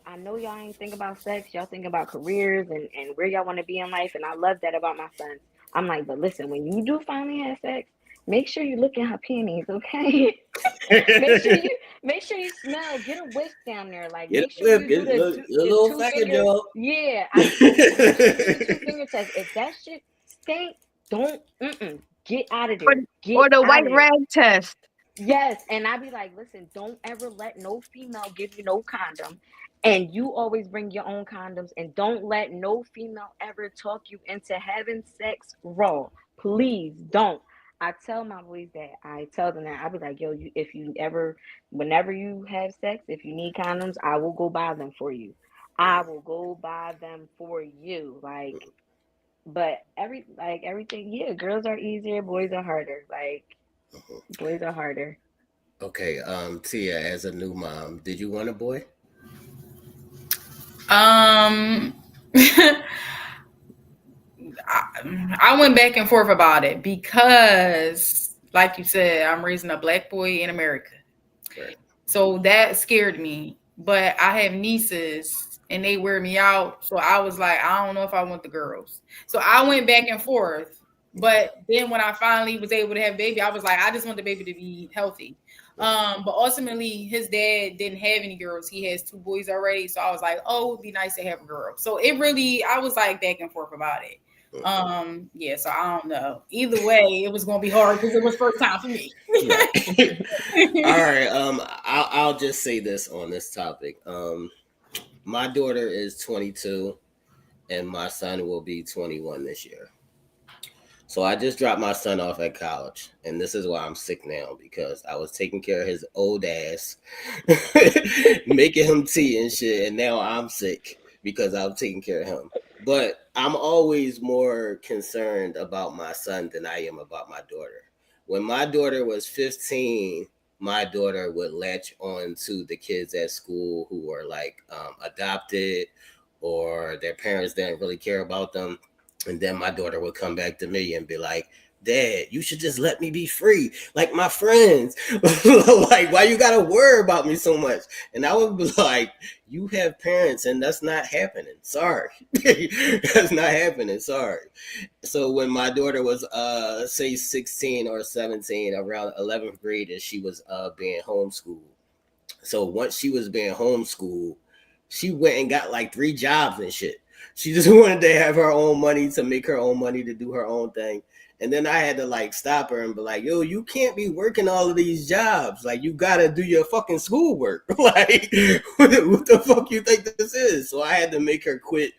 I know y'all ain't think about sex, y'all think about careers and where y'all want to be in life, and I love that about my sons. I'm like, but listen, when you do finally have sex, make sure you look at her panties, okay? make sure you smell. Get a whiff down there. Like, Get make sure you do a the little two second, finger. y'all. Yeah, make sure you do the 2 finger test. If that shit stink, don't get out of there. Get Or the out white of there. rag test. Yes, and I be like, listen, don't ever let no female give you no condom. And you always bring your own condoms, and don't let no female ever talk you into having sex raw. Please don't. I tell my boys that. I tell them that. I be like, yo, if you ever, whenever you have sex, if you need condoms, I will go buy them for you. I will go buy them for you. Like, but everything, yeah, girls are easier, boys are harder. Like, boys are harder. Okay, Tia, as a new mom, did you want a boy? I went back and forth about it because, like you said, I'm raising a black boy in America. Right. So that scared me. But I have nieces and they wear me out. So I was like, I don't know if I want the girls. So I went back and forth. But then when I finally was able to have baby, I was like, I just want the baby to be healthy. But ultimately his dad didn't have any girls. He has two boys already. So I was like, oh, it'd be nice to have a girl. So it really, I was like back and forth about it. Yeah, so I don't know. Either way, it was gonna be hard because it was first time for me. Right. All right. I'll just say this on this topic. My daughter is 22, and my son will be 21 this year. So I just dropped my son off at college, and this is why I'm sick now because I was taking care of his old ass, making him tea and shit, and now I'm sick because I'm taking care of him. But I'm always more concerned about my son than I am about my daughter. When my daughter was 15, my daughter would latch on to the kids at school who were like adopted or their parents didn't really care about them, and then my daughter would come back to me and be like, Dad, you should just let me be free, like my friends. Like, why you gotta worry about me so much? And I would be like, you have parents, and that's not happening. Sorry. That's not happening. Sorry. So when my daughter was say 16 or 17, around 11th grade, and she was being homeschooled. So once she was being homeschooled, she went and got like 3 jobs and shit. She just wanted to have her own money, to make her own money, to do her own thing. And then I had to like stop her and be like, yo, you can't be working all of these jobs. Like, you gotta do your fucking schoolwork. Like, what the fuck you think this is? So I had to make her quit,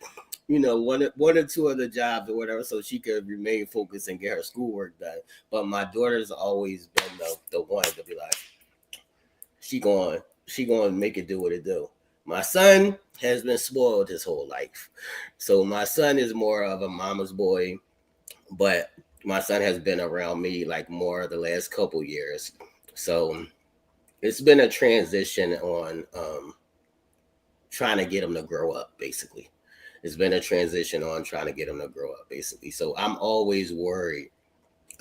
one or two of the jobs or whatever, so she could remain focused and get her schoolwork done. But my daughter's always been the one to be like, she going to make it do what it do. My son has been spoiled his whole life. So my son is more of a mama's boy, but my son has been around me like more the last couple years. So it's been a transition on trying to get him to grow up, basically. It's been a transition on trying to get him to grow up, basically. So I'm always worried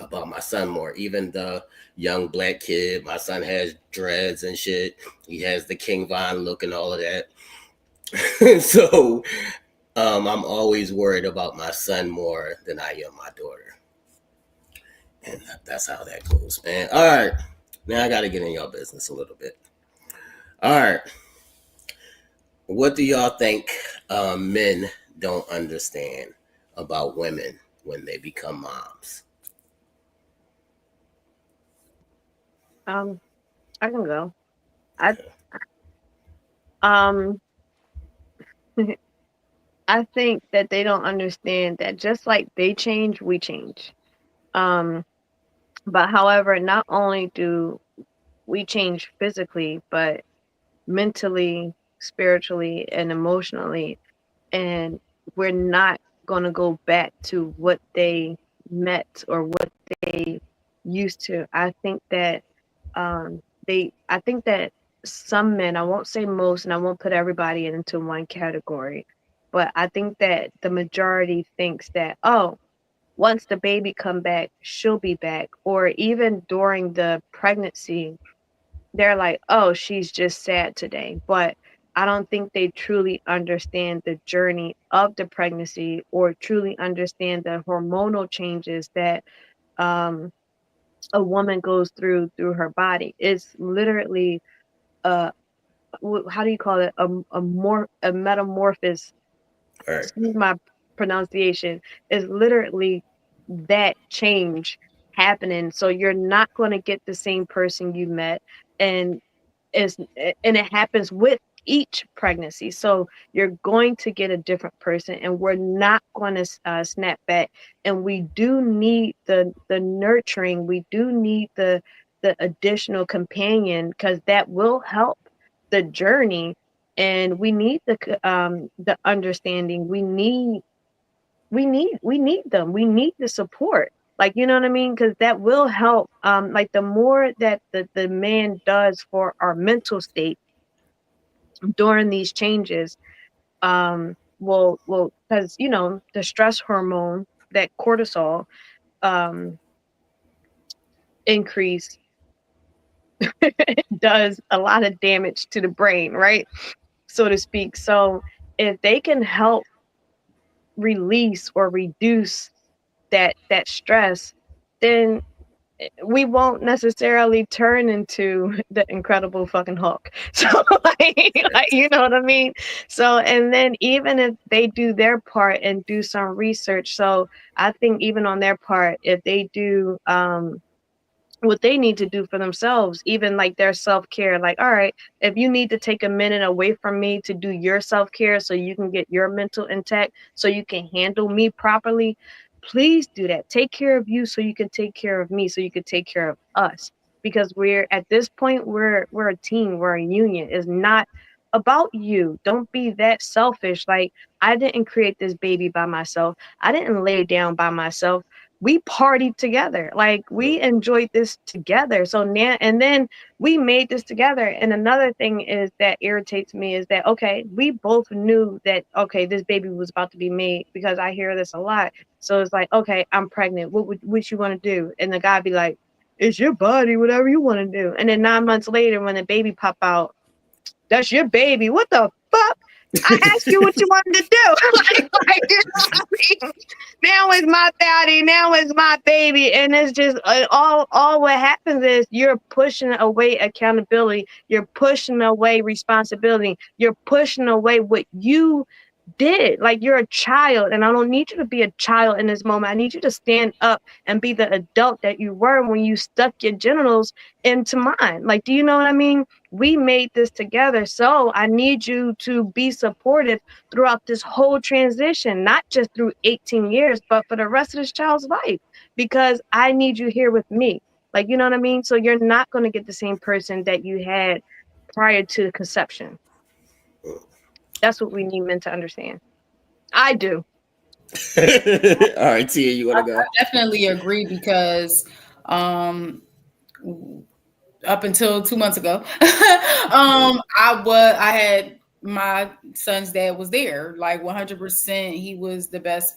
about my son more. Even the young black kid, my son has dreads and shit. He has the King Von look and all of that. So I'm always worried about my son more than I am my daughter. And that's how that goes, man. All right. Now I got to get in y'all business a little bit. All right. What do y'all think men don't understand about women when they become moms? I can go. I um I think that they don't understand that just like they change, we change. Um, but however, not only do we change physically, but mentally, spiritually, and emotionally, and we're not going to go back to what they met or what they used to. Um I think that some men, I won't say most, and I won't put everybody into one category, but I think that the majority thinks that, oh, once the baby come back, she'll be back. Or even during the pregnancy, they're like, oh, she's just sad today. But I don't think they truly understand the journey of the pregnancy or truly understand the hormonal changes that um, a woman goes through her body. It's literally uh how do you call it, a metamorphosis, All right. excuse my pronunciation, is literally that change happening. So you're not going to get the same person you met, and is and it happens with each pregnancy. So you're going to get a different person, and we're not going to snap back. And we do need the nurturing. We do need the additional companion, because that will help the journey. And we need the understanding. We need them. We need the support. Like, you know what I mean? Because that will help. Like, the more that the man does for our mental state during these changes, will, because the stress hormone, that cortisol, um increase, does a lot of damage to the brain, right? So to speak. So if they can help release or reduce that stress, then we won't necessarily turn into the Incredible fucking Hulk. So like, you know what I mean? So, and then even if they do their part and do some research, so I think even on their part, if they do what they need to do for themselves, even like their self-care, like, all right, if you need to take a minute away from me to do your self-care so you can get your mental intact, so you can handle me properly, please do that. Take care of you so you can take care of me, so you can take care of us, because we're at this point, we're a team, we're a union. It's not about you. Don't be that selfish. Like, I didn't create this baby by myself. I didn't lay down by myself. We partied together. Like, we enjoyed this together. So now, and then we made this together. And another thing is that irritates me is that, okay, we both knew that, okay, this baby was about to be made, because I hear this a lot. So it's like, okay, I'm pregnant. What you want to do? And the guy be like, it's your body, whatever you want to do. And then 9 months later, when the baby pop out, that's your baby. What the fuck? I asked you what you wanted to do. like, you know what I mean? Now it's my body. Now it's my baby. And it's just all what happens is you're pushing away accountability. You're pushing away responsibility. You're pushing away what you did. Like, you're a child, and I don't need you to be a child in this moment. I need you to stand up and be the adult that you were when you stuck your genitals into mine. Like, do you know what I mean? We made this together, so I need you to be supportive throughout this whole transition, not just through 18 years, but for the rest of this child's life, because I need you here with me. Like, you know what I mean? So you're not going to get the same person that you had prior to conception. That's what we need men to understand. I do. All right, Tia, you want to go? I definitely agree, because up until 2 months ago, I had my son's dad was there, like 100%. He was the best,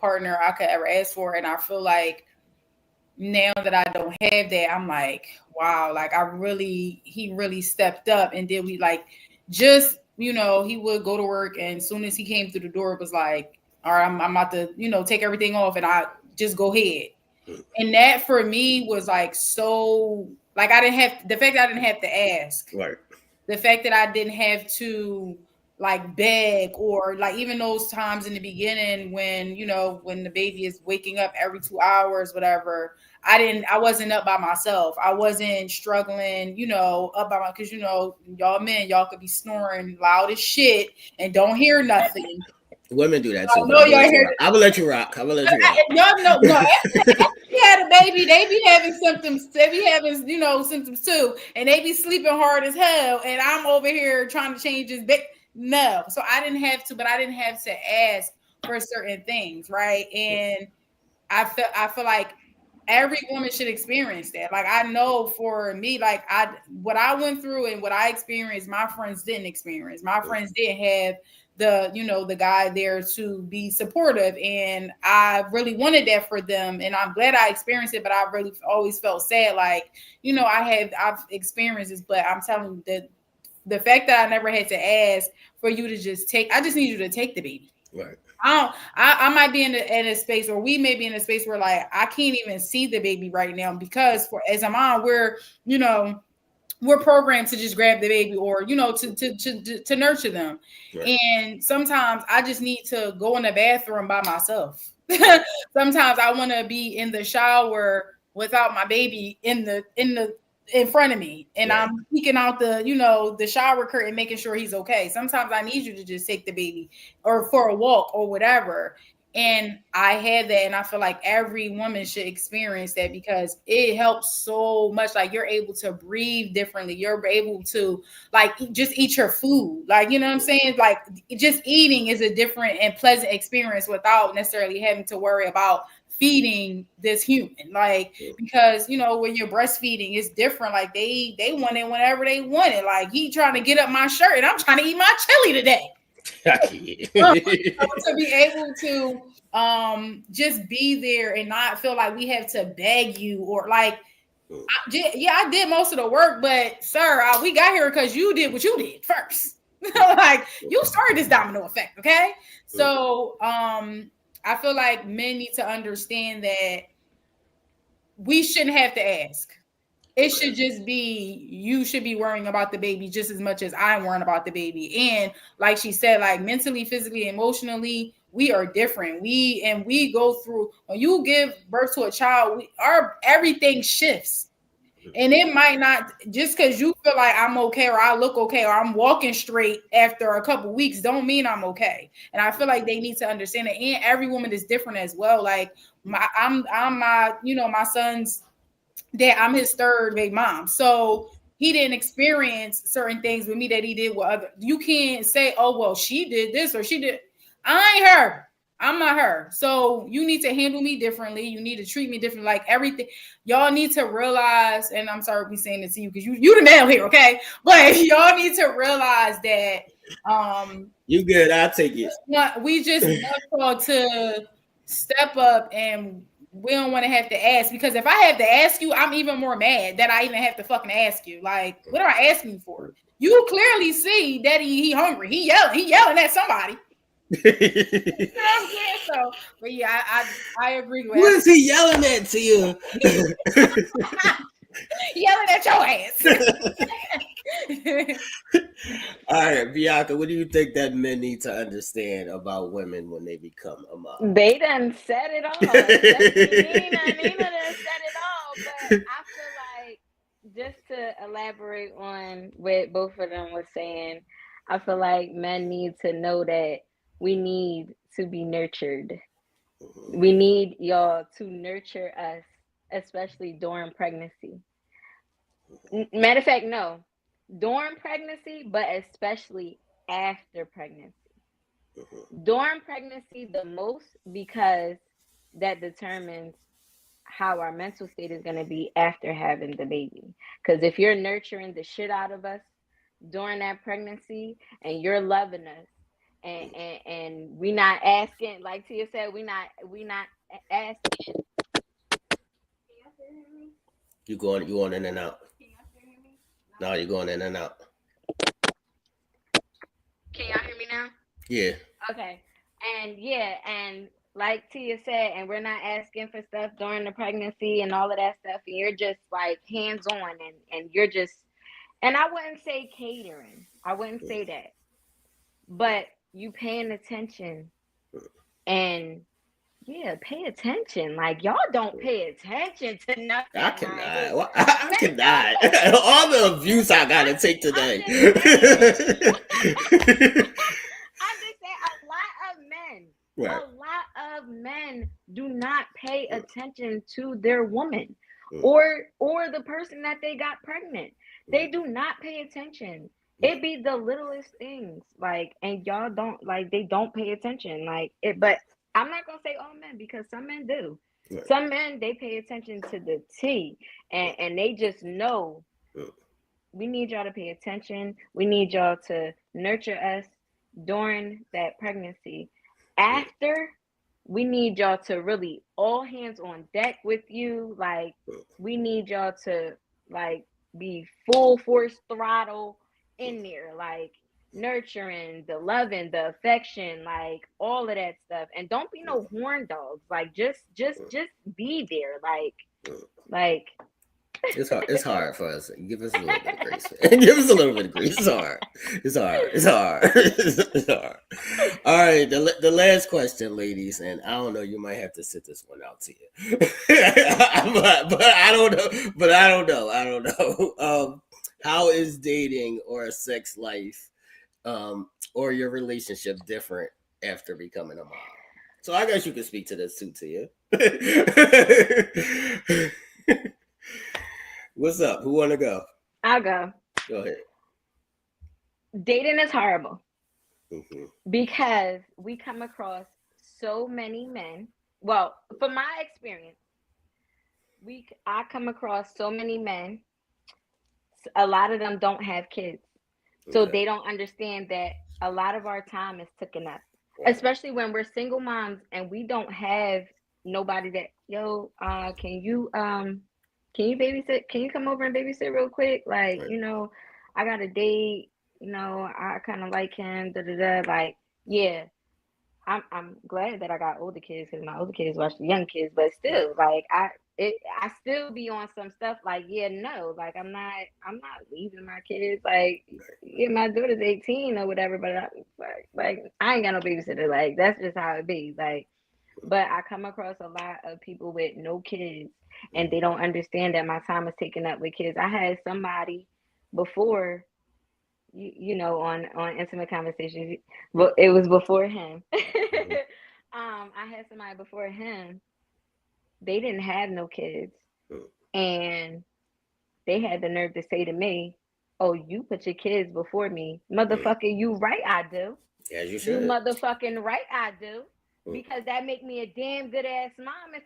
partner I could ever ask for. And I feel like now that I don't have that, I'm like, wow, like he really stepped up. And then we like, just, he would go to work, and as soon as he came through the door, it was like, all right, I'm about to, take everything off, and I just go ahead. And that for me was like, so like, the fact that I didn't have to ask, right? The fact that I didn't have to like beg, or like even those times in the beginning when, when the baby is waking up every 2 hours, whatever, I wasn't up by myself. I wasn't struggling, up by because, y'all men, y'all could be snoring loud as shit and don't hear nothing. Women do that too. No, I will let you rock. No. After you had a baby, they be having symptoms. They be having, symptoms too, and they be sleeping hard as hell. And I'm over here trying to change his bed. No, so I didn't have to, but I didn't have to ask for certain things, right? And I feel like every woman should experience that. Like, I know for me, like what I went through and what I experienced, my friends didn't experience. My friends didn't have the guy there to be supportive, and I really wanted that for them, and I'm glad I experienced it. But I really always felt sad, like, I've experienced this, but I'm telling you that the fact that I never had to ask for you to just I just need you to take the baby. Right. I might be in a space, or we may be in a space where like I can't even see the baby right now, because as a mom, we're programmed to just grab the baby, or to nurture them. Right. And sometimes I just need to go in the bathroom by myself. Sometimes I want to be in the shower without my baby in front of me, and right. I'm peeking out the shower curtain, making sure he's okay. Sometimes I need you to just take the baby or for a walk or whatever. And I had that, and I feel like every woman should experience that, because it helps so much. Like, you're able to breathe differently. You're able to like just eat your food. Like, you know what I'm saying? Like, just eating is a different and pleasant experience without necessarily having to worry about feeding this human. Like, because when you're breastfeeding, it's different. Like, they want it whenever they want it. Like, he trying to get up my shirt, and I'm trying to eat my chili today. To be able to just be there and not feel like we have to beg you, or like I did most of the work, but sir, we got here because you did what you did first. Like you started this domino effect, okay? So I feel like men need to understand that we shouldn't have to ask. It should just be, you should be worrying about the baby just as much as I'm worrying about the baby. And like she said, like mentally, physically, emotionally, we are different. We go through, when you give birth to a child, our everything shifts. And it might not, just because you feel like I'm okay or I look okay or I'm walking straight after a couple weeks, don't mean I'm okay. And I feel like they need to understand that. And every woman is different as well. Like I'm my, my son's dad, I'm his third baby mom. So he didn't experience certain things with me that he did with other. You can't say, oh, well, she did this or she did. I ain't her. I'm not her. So you need to handle me differently. You need to treat me differently. Like everything. Y'all need to realize, and I'm sorry to be saying it to you because you the nail here, okay? But y'all need to realize that you good, I'll take it. we just want y'all to step up, and we don't want to have to ask, because if I have to ask you, I'm even more mad that I even have to fucking ask you. Like, what am I asking you for? You clearly see that he hungry. He yelling at somebody. You know what I'm saying? So, but yeah, I agree with. Who is he yelling at to you? Yelling at your ass. All right, Bianca, what do you think that men need to understand about women when they become a mom? They done said it all. Nina done said it all. But I feel like, just to elaborate on what both of them were saying, I feel like men need to know that we need to be nurtured. We need y'all to nurture us, especially during pregnancy. Matter of fact, no. During pregnancy, but especially after pregnancy. During pregnancy, the most, because that determines how our mental state is going to be after having the baby. Because if you're nurturing the shit out of us during that pregnancy and you're loving us, and we not asking, like Tia said, we not asking. You going in and out. No, you're going in and out. Can y'all hear me now? Yeah. Okay. And like Tia said, and we're not asking for stuff during the pregnancy and all of that stuff, and you're just like hands on, and you're just, and I wouldn't say catering. I wouldn't say that. But you paying attention, and yeah, pay attention. Like, y'all don't pay attention to nothing. I cannot. Like, I cannot. All the abuse I gotta take today. I'm just saying, Right. a lot of men do not pay attention to their woman or the person that they got pregnant. They do not pay attention. It be the littlest things, like, and y'all don't, like, they don't pay attention, like it. But I'm not gonna say all men, because some men do. Right. Some men, they pay attention to the T, and they just know. We need y'all to pay attention. We need y'all to nurture us during that pregnancy. After, we need y'all to really all hands on deck with you. Like, we need y'all to, like, be full force throttle in there, like nurturing, the loving, the affection, like all of that stuff. And don't be no horn dogs. Like, just be there. Like It's hard for us. Give us a little bit of grace. Give us a little bit of grace. It's hard. All right, the last question, ladies, and I don't know, you might have to sit this one out to you. but I don't know. How is dating or a sex life, or your relationship different after becoming a mom? So I guess you can speak to this too, Tia. What's up? Who want to go? I'll go. Go ahead. Dating is horrible because we come across so many men. Well, from my experience, I come across so many men. A lot of them don't have kids, so they don't understand that a lot of our time is taken up, especially when we're single moms and we don't have nobody that, can you can you babysit? Can you come over and babysit real quick? Like, you know, I got a date. You know, I kind of like him. Da da da. Like, yeah. I'm glad that I got older kids because my older kids watch the young kids, but still, like I still be on some stuff like, yeah, no, like I'm not leaving my kids. Like, yeah, my daughter's 18 or whatever, but like I ain't got no babysitter. Like that's just how it be. Like, but I come across a lot of people with no kids and they don't understand that my time is taken up with kids. I had somebody before you know, on intimate conversations. But it was before him. I had somebody before him. They didn't have no kids, and they had the nerve to say to me, "Oh, you put your kids before me, motherfucker." You right, I do. As you You should. motherfucking right, I do. Because that make me a damn good ass mom. If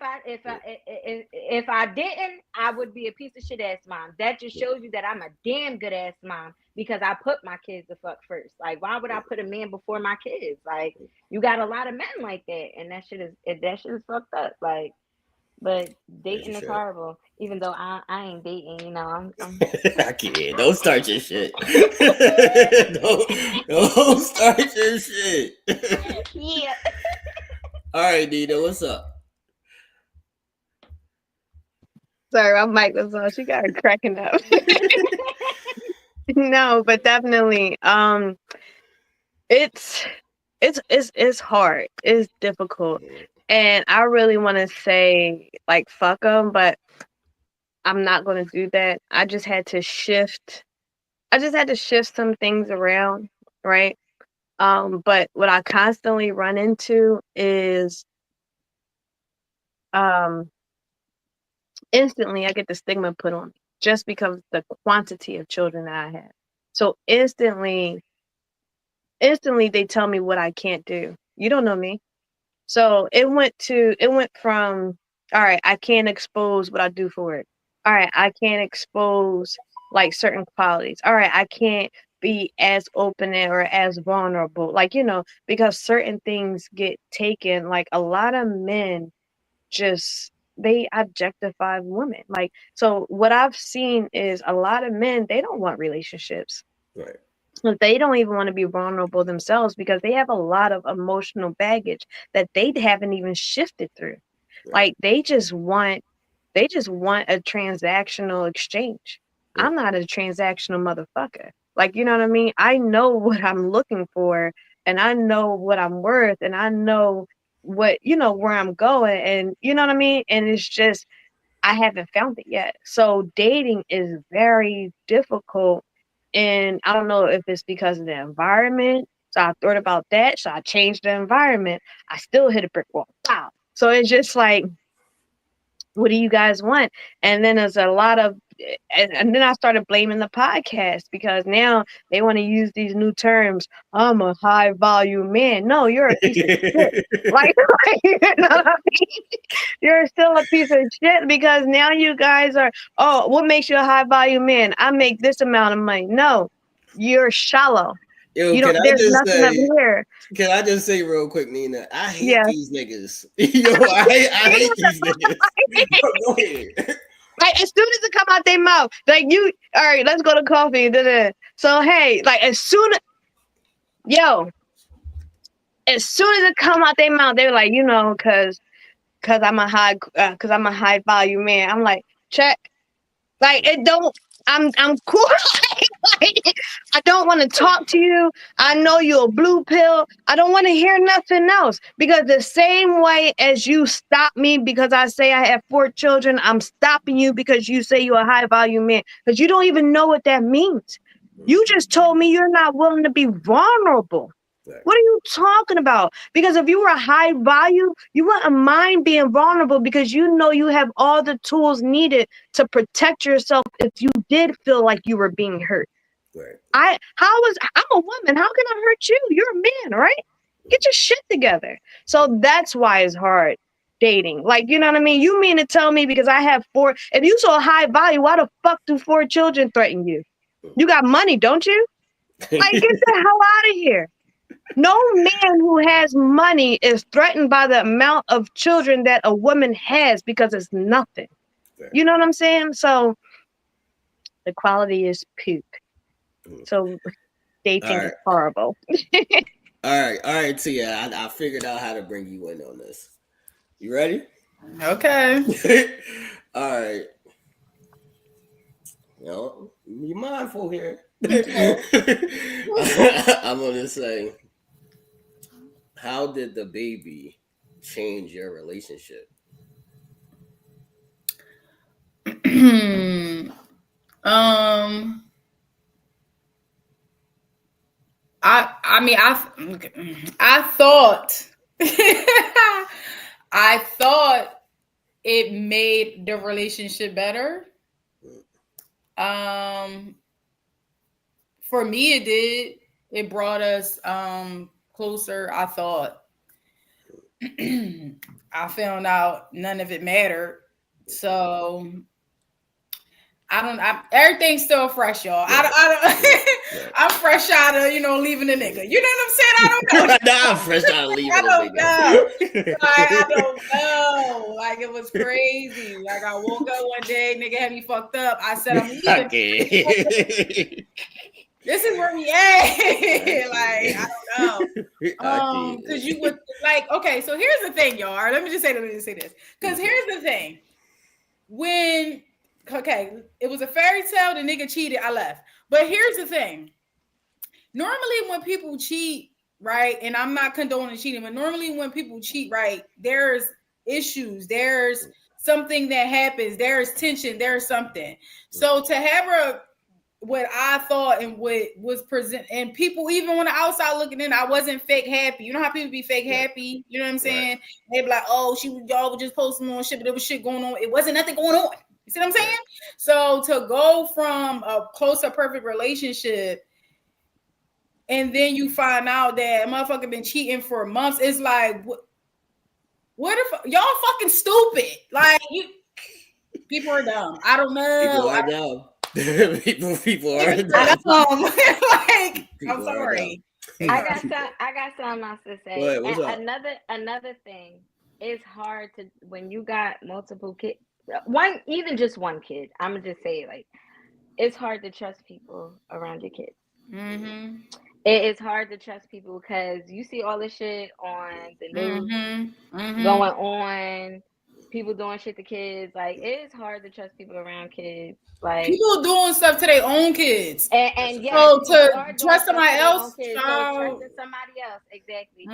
I didn't, I would be a piece of shit ass mom. That just shows you that I'm a damn good ass mom because I put my kids the fuck first. Like, why would I put a man before my kids? Like, you got a lot of men like that, and that shit is fucked up. Like, but dating is horrible. Even though I ain't dating, you know, I'm I can't. Don't start your shit. don't start your shit. Yeah. All right, Nina, what's up? Sorry, my mic was on. She got her cracking up. No, but definitely, it's hard. It's difficult, and I really want to say like fuck them, but I'm not going to do that. I just had to shift. I just had to shift some things around, right? But what I constantly run into is um instantly I get the stigma put on me just because of the quantity of children that I have. So instantly they tell me what I can't do. You don't know me. So it went from, all right, I can't expose what I do for work. All right, I can't expose like certain qualities. All right, I can't be as open or as vulnerable. Like, you know, because certain things get taken, like a lot of men just they objectify women. Like, so what I've seen is a lot of men, they don't want relationships. Right. They don't even want to be vulnerable themselves because they have a lot of emotional baggage that they haven't even shifted through. Like they just want a transactional exchange. I'm not a transactional motherfucker. Like, you know what I mean? I know what I'm looking for and I know what I'm worth and I know what, you know, where I'm going and you know what I mean? And it's just I haven't found it yet. So dating is very difficult. And I don't know if it's because of the environment. So I thought about that. So I changed the environment. I still hit a brick wall. Wow. So it's just like, what do you guys want? And then there's a lot of, and then I started blaming the podcast because now they want to use these new terms. I'm a high volume man. No, you're a piece of shit. Like, you know what I mean? You're still a piece of shit because now you guys are, oh, what makes you a high volume man? I make this amount of money. No, you're shallow. Yo, You don't, there's nothing up here. Can I just say real quick, Nina? I hate Yeah. these niggas. Yo, I hate these niggas. Go ahead. Like, as soon as it come out their mouth, like you, all right, let's go to coffee. Da-da. So hey, like as soon as it come out their mouth, they're like, you know, cause I'm a high value man. I'm like, check. Like it don't. I'm cool. Like, I don't want to talk to you. I know you're a blue pill. I don't want to hear nothing else because the same way as you stop me because I say I have 4 children, I'm stopping you because you say you're a high value man because you don't even know what that means. You just told me you're not willing to be vulnerable. What are you talking about? Because if you were a high value, you wouldn't mind being vulnerable because you know you have all the tools needed to protect yourself if you did feel like you were being hurt. I'm a woman. How can I hurt you? You're a man, right? Get your shit together. So that's why it's hard dating. Like, you know what I mean? You mean to tell me because I have 4, if you so high value, why the fuck do 4 children threaten you? You got money, don't you? Like, get the hell out of here. No man who has money is threatened by the amount of children that a woman has because it's nothing. You know what I'm saying? So the quality is poop. So dating is horrible. All right, Tia. I figured out how to bring you in on this. You ready? Okay. All right. Be mindful here. I'm gonna say, how did the baby change your relationship? I thought I thought it made the relationship better. For me it did. It brought us closer, I thought. I found out none of it mattered. So everything's still fresh, y'all. I'm fresh out of, leaving the nigga. You know what I'm saying? I don't know. Nah, I'm fresh out of leaving I the don't nigga. know. I don't know. Like, it was crazy. Like, I woke up one day, nigga had me fucked up. I said, I'm leaving. Okay. This is where we at. Like, I don't know. Because you would, like, okay, so here's the thing, y'all. Let me just say this. Because here's the thing. Okay, it was a fairy tale, the nigga cheated, I left. But here's the thing. Normally when people cheat, right, and I'm not condoning cheating, but normally when people cheat, right, there's issues, there's something that happens, there's tension, there's something. So to have what I thought and what was present, and people, even on the outside looking in, I wasn't fake happy. You know how people be fake happy? You know what I'm saying? Right. They be like, oh, y'all were just posting on shit, but there was shit going on. It wasn't nothing going on. You see what I'm saying? So to go from a close to perfect relationship and then you find out that a motherfucker been cheating for months, it's like, what if y'all fucking stupid? Like, people are dumb. I don't know. People are dumb. people are dumb. Like, I'm sorry. I got something else to say. Go ahead, another thing, it's hard to, when you got multiple kids, just one kid, I'm gonna just say it, like, it's hard to trust people around your kids. Mm-hmm. It is hard to trust people because you see all this shit on the news going on, people doing shit to kids. Like, it is hard to trust people around kids. Like, people doing stuff to their own kids. And yes, so to trust somebody else, so trusting somebody else, exactly.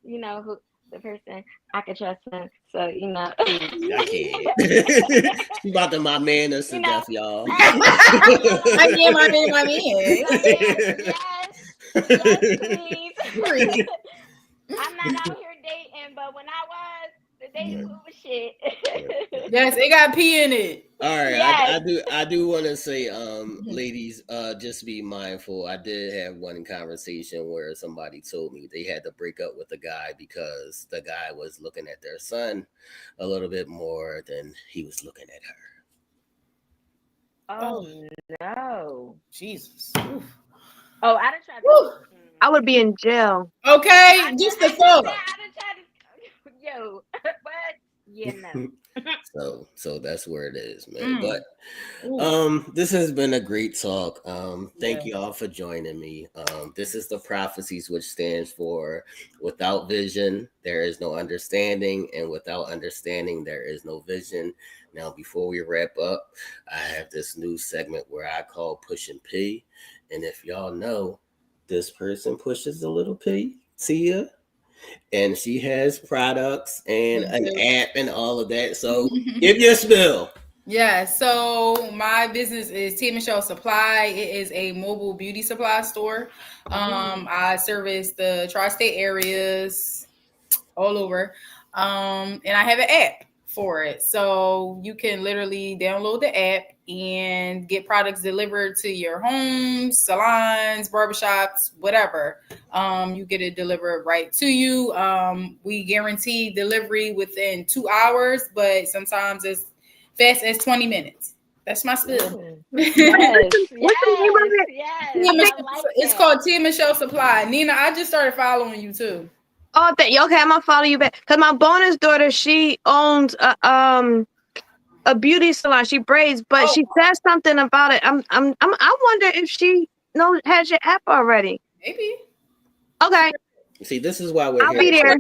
You know who the person, I can trust them. So, I can't. She about to my man us to death, y'all. My man. Yes, please. I'm not out here dating, but when I was, the dating pool was shit. Yes, it got pee in it. All right, yes. I do want to say, ladies, just be mindful. I did have one conversation where somebody told me they had to break up with a guy because the guy was looking at their son a little bit more than he was looking at her. Oh no, Jesus! Oof. Oh, I'd have tried to. I would be in jail. Okay, just the thought. Yo, what? Yeah, no. So that's where it is, man. But this has been a great talk. Thank you all for joining me. This is the Prophecies, which stands for without vision, there is no understanding, and without understanding, there is no vision. Now, before we wrap up, I have this new segment where I call Push and P. And if y'all know, this person pushes a little P, Tia, and she has products and an app and all of that. So give your spill. Yeah, so my business is Tia Michelle Supply. It is a mobile beauty supply store. I service the tri-state areas all over. And I have an app for it. So you can literally download the app and get products delivered to your homes, salons, barbershops, whatever. You get it delivered right to you. We guarantee delivery within 2 hours, but sometimes it's fast as 20 minutes. That's my spill. Yes. It's called Tia Michelle Supply. Nina, I just started following you too. Oh, okay, I'm gonna follow you back. Cause my bonus daughter, she owns a a beauty salon. She braids, but she said something about it. I wonder if she has your app already. Maybe. Okay. See, this is why we're I'll here. be there.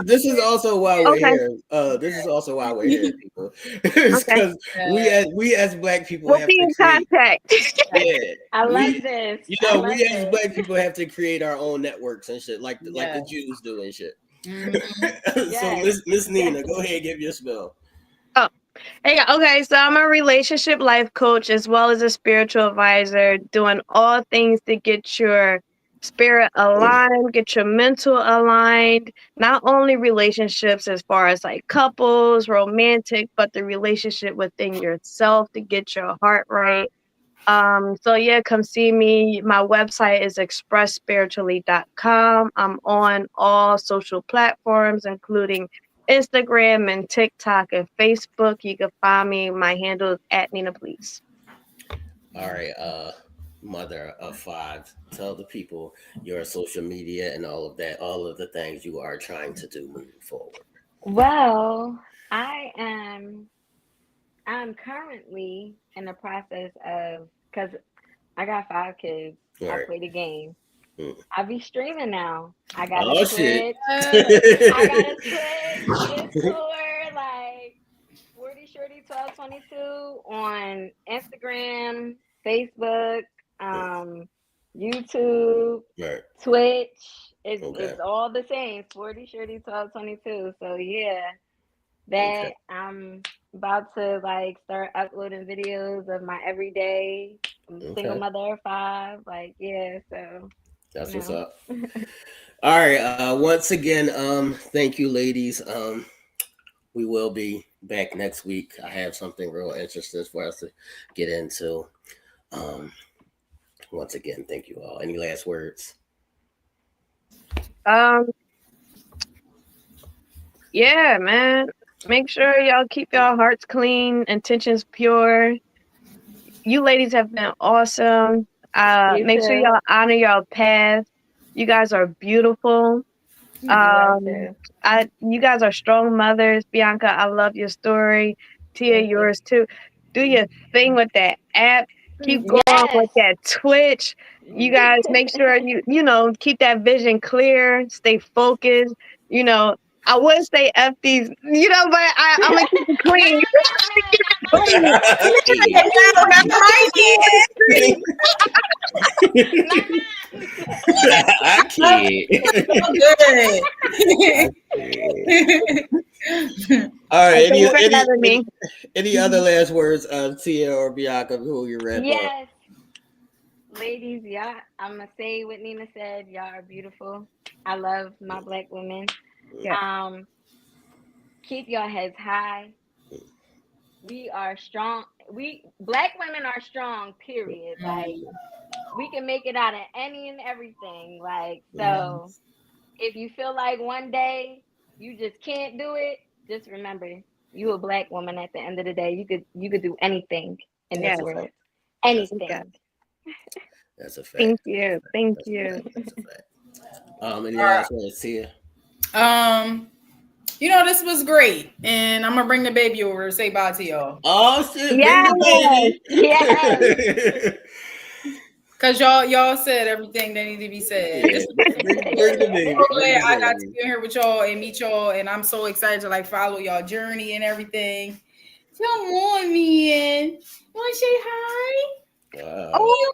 This is also why we're Okay. here. This is also why we're here, people. Because we as Black people We'll have be to in create. contact. Yeah, I love this. You know, we as Black people have to create our own networks and shit, like the Jews do and shit. So, Miss Nina, go ahead and give your spell. Oh, hey, okay. So I'm a relationship life coach as well as a spiritual advisor, doing all things to get your spirit aligned, get your mental aligned. Not only relationships as far as like couples, romantic, but the relationship within yourself to get your heart right. So yeah, come see me. My website is expressspiritually.com. I'm on all social platforms, including Instagram and TikTok and Facebook. You can find me. My handle is at Nina Please. All right, mother of 5, tell the people your social media and all of that, all of the things you are trying to do moving forward. Well, I'm currently in the process of, because I got 5 kids. Right. I play the game. I be streaming now. I got Oh, a shit. Twitch. I got a Twitch, Discord, like 40 Shorty 1222 on Instagram, Facebook, YouTube, right. Twitch. It's all the same. 40 Shorty 1222. So yeah, that I'm about to like start uploading videos of my everyday. I'm a single mother of 5. Like, yeah, so that's what's up. All right. Once again, thank you, ladies. We will be back next week. I have something real interesting for us to get into. Once again, thank you all. Any last words? Yeah, man. Make sure y'all keep y'all hearts clean, intentions pure. You ladies have been awesome. Make sure y'all honor y'all path. You guys are beautiful. You guys are strong mothers. Bianca, I love your story. Tia, yours too. Do your thing with that app. Keep going with that Twitch. You guys make sure you keep that vision clear, stay focused. I would say F these, but I'm gonna keep it clean. I can't. All right. Any other last words, Tia or Bianca, who you wrap up? Ladies, I'm gonna say what Nina said. Y'all are beautiful. I love my Black women. Keep your heads high. We are strong. We Black women are strong, period. Like, we can make it out of any and everything. Like, so if you feel like one day you just can't do it, just remember you a Black woman at the end of the day. You could do anything in this world. Anything. That's a fact. Thank you. Thank you. That's a fact. Any last words, Tia? This was great, and I'm gonna bring the baby over and say bye to y'all. Oh shit! Bring the baby. Yeah. Cause y'all said everything that needed to be said. Yeah. Bring the baby. So glad I got to be here with y'all and meet y'all, and I'm so excited to like follow y'all journey and everything. Come on, man. You want to say hi? Oh,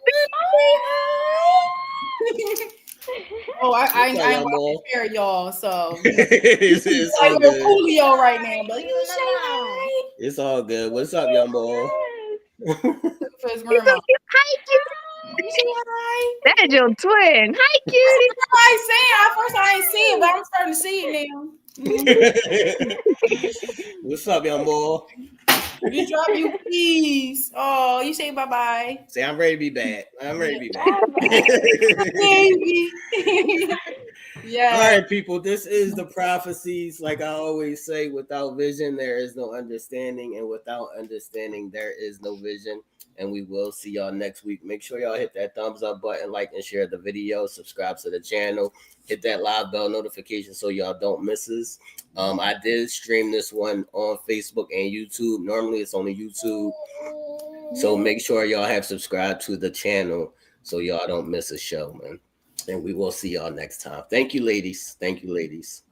Oh, I ain't watching fair, y'all. So it's like all we're good. Julio right now, but you say hi. It's all good. What's up, young boy? For his grandma. Hi, cutie. You say hi. That's your twin. Hi, cutie. At first I ain't see it, but I'm starting to see it now. What's up, young boy? You drop you peace. Oh, you say bye-bye. Say I'm ready to be back. I'm ready to be back. Baby. Yeah. All right, people. This is the prophecies. Like I always say, without vision, there is no understanding, and without understanding, there is no vision. And we will see y'all next week. Make sure y'all hit that thumbs up button, like and share the video, subscribe to the channel, hit that live bell notification so y'all don't miss us. I did stream this one on Facebook and YouTube. Normally it's only YouTube. So make sure y'all have subscribed to the channel so y'all don't miss a show, man. And we will see y'all next time. Thank you, ladies. Thank you, ladies.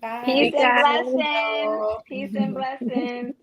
Peace Hey, and guys. blessings. Peace and blessings.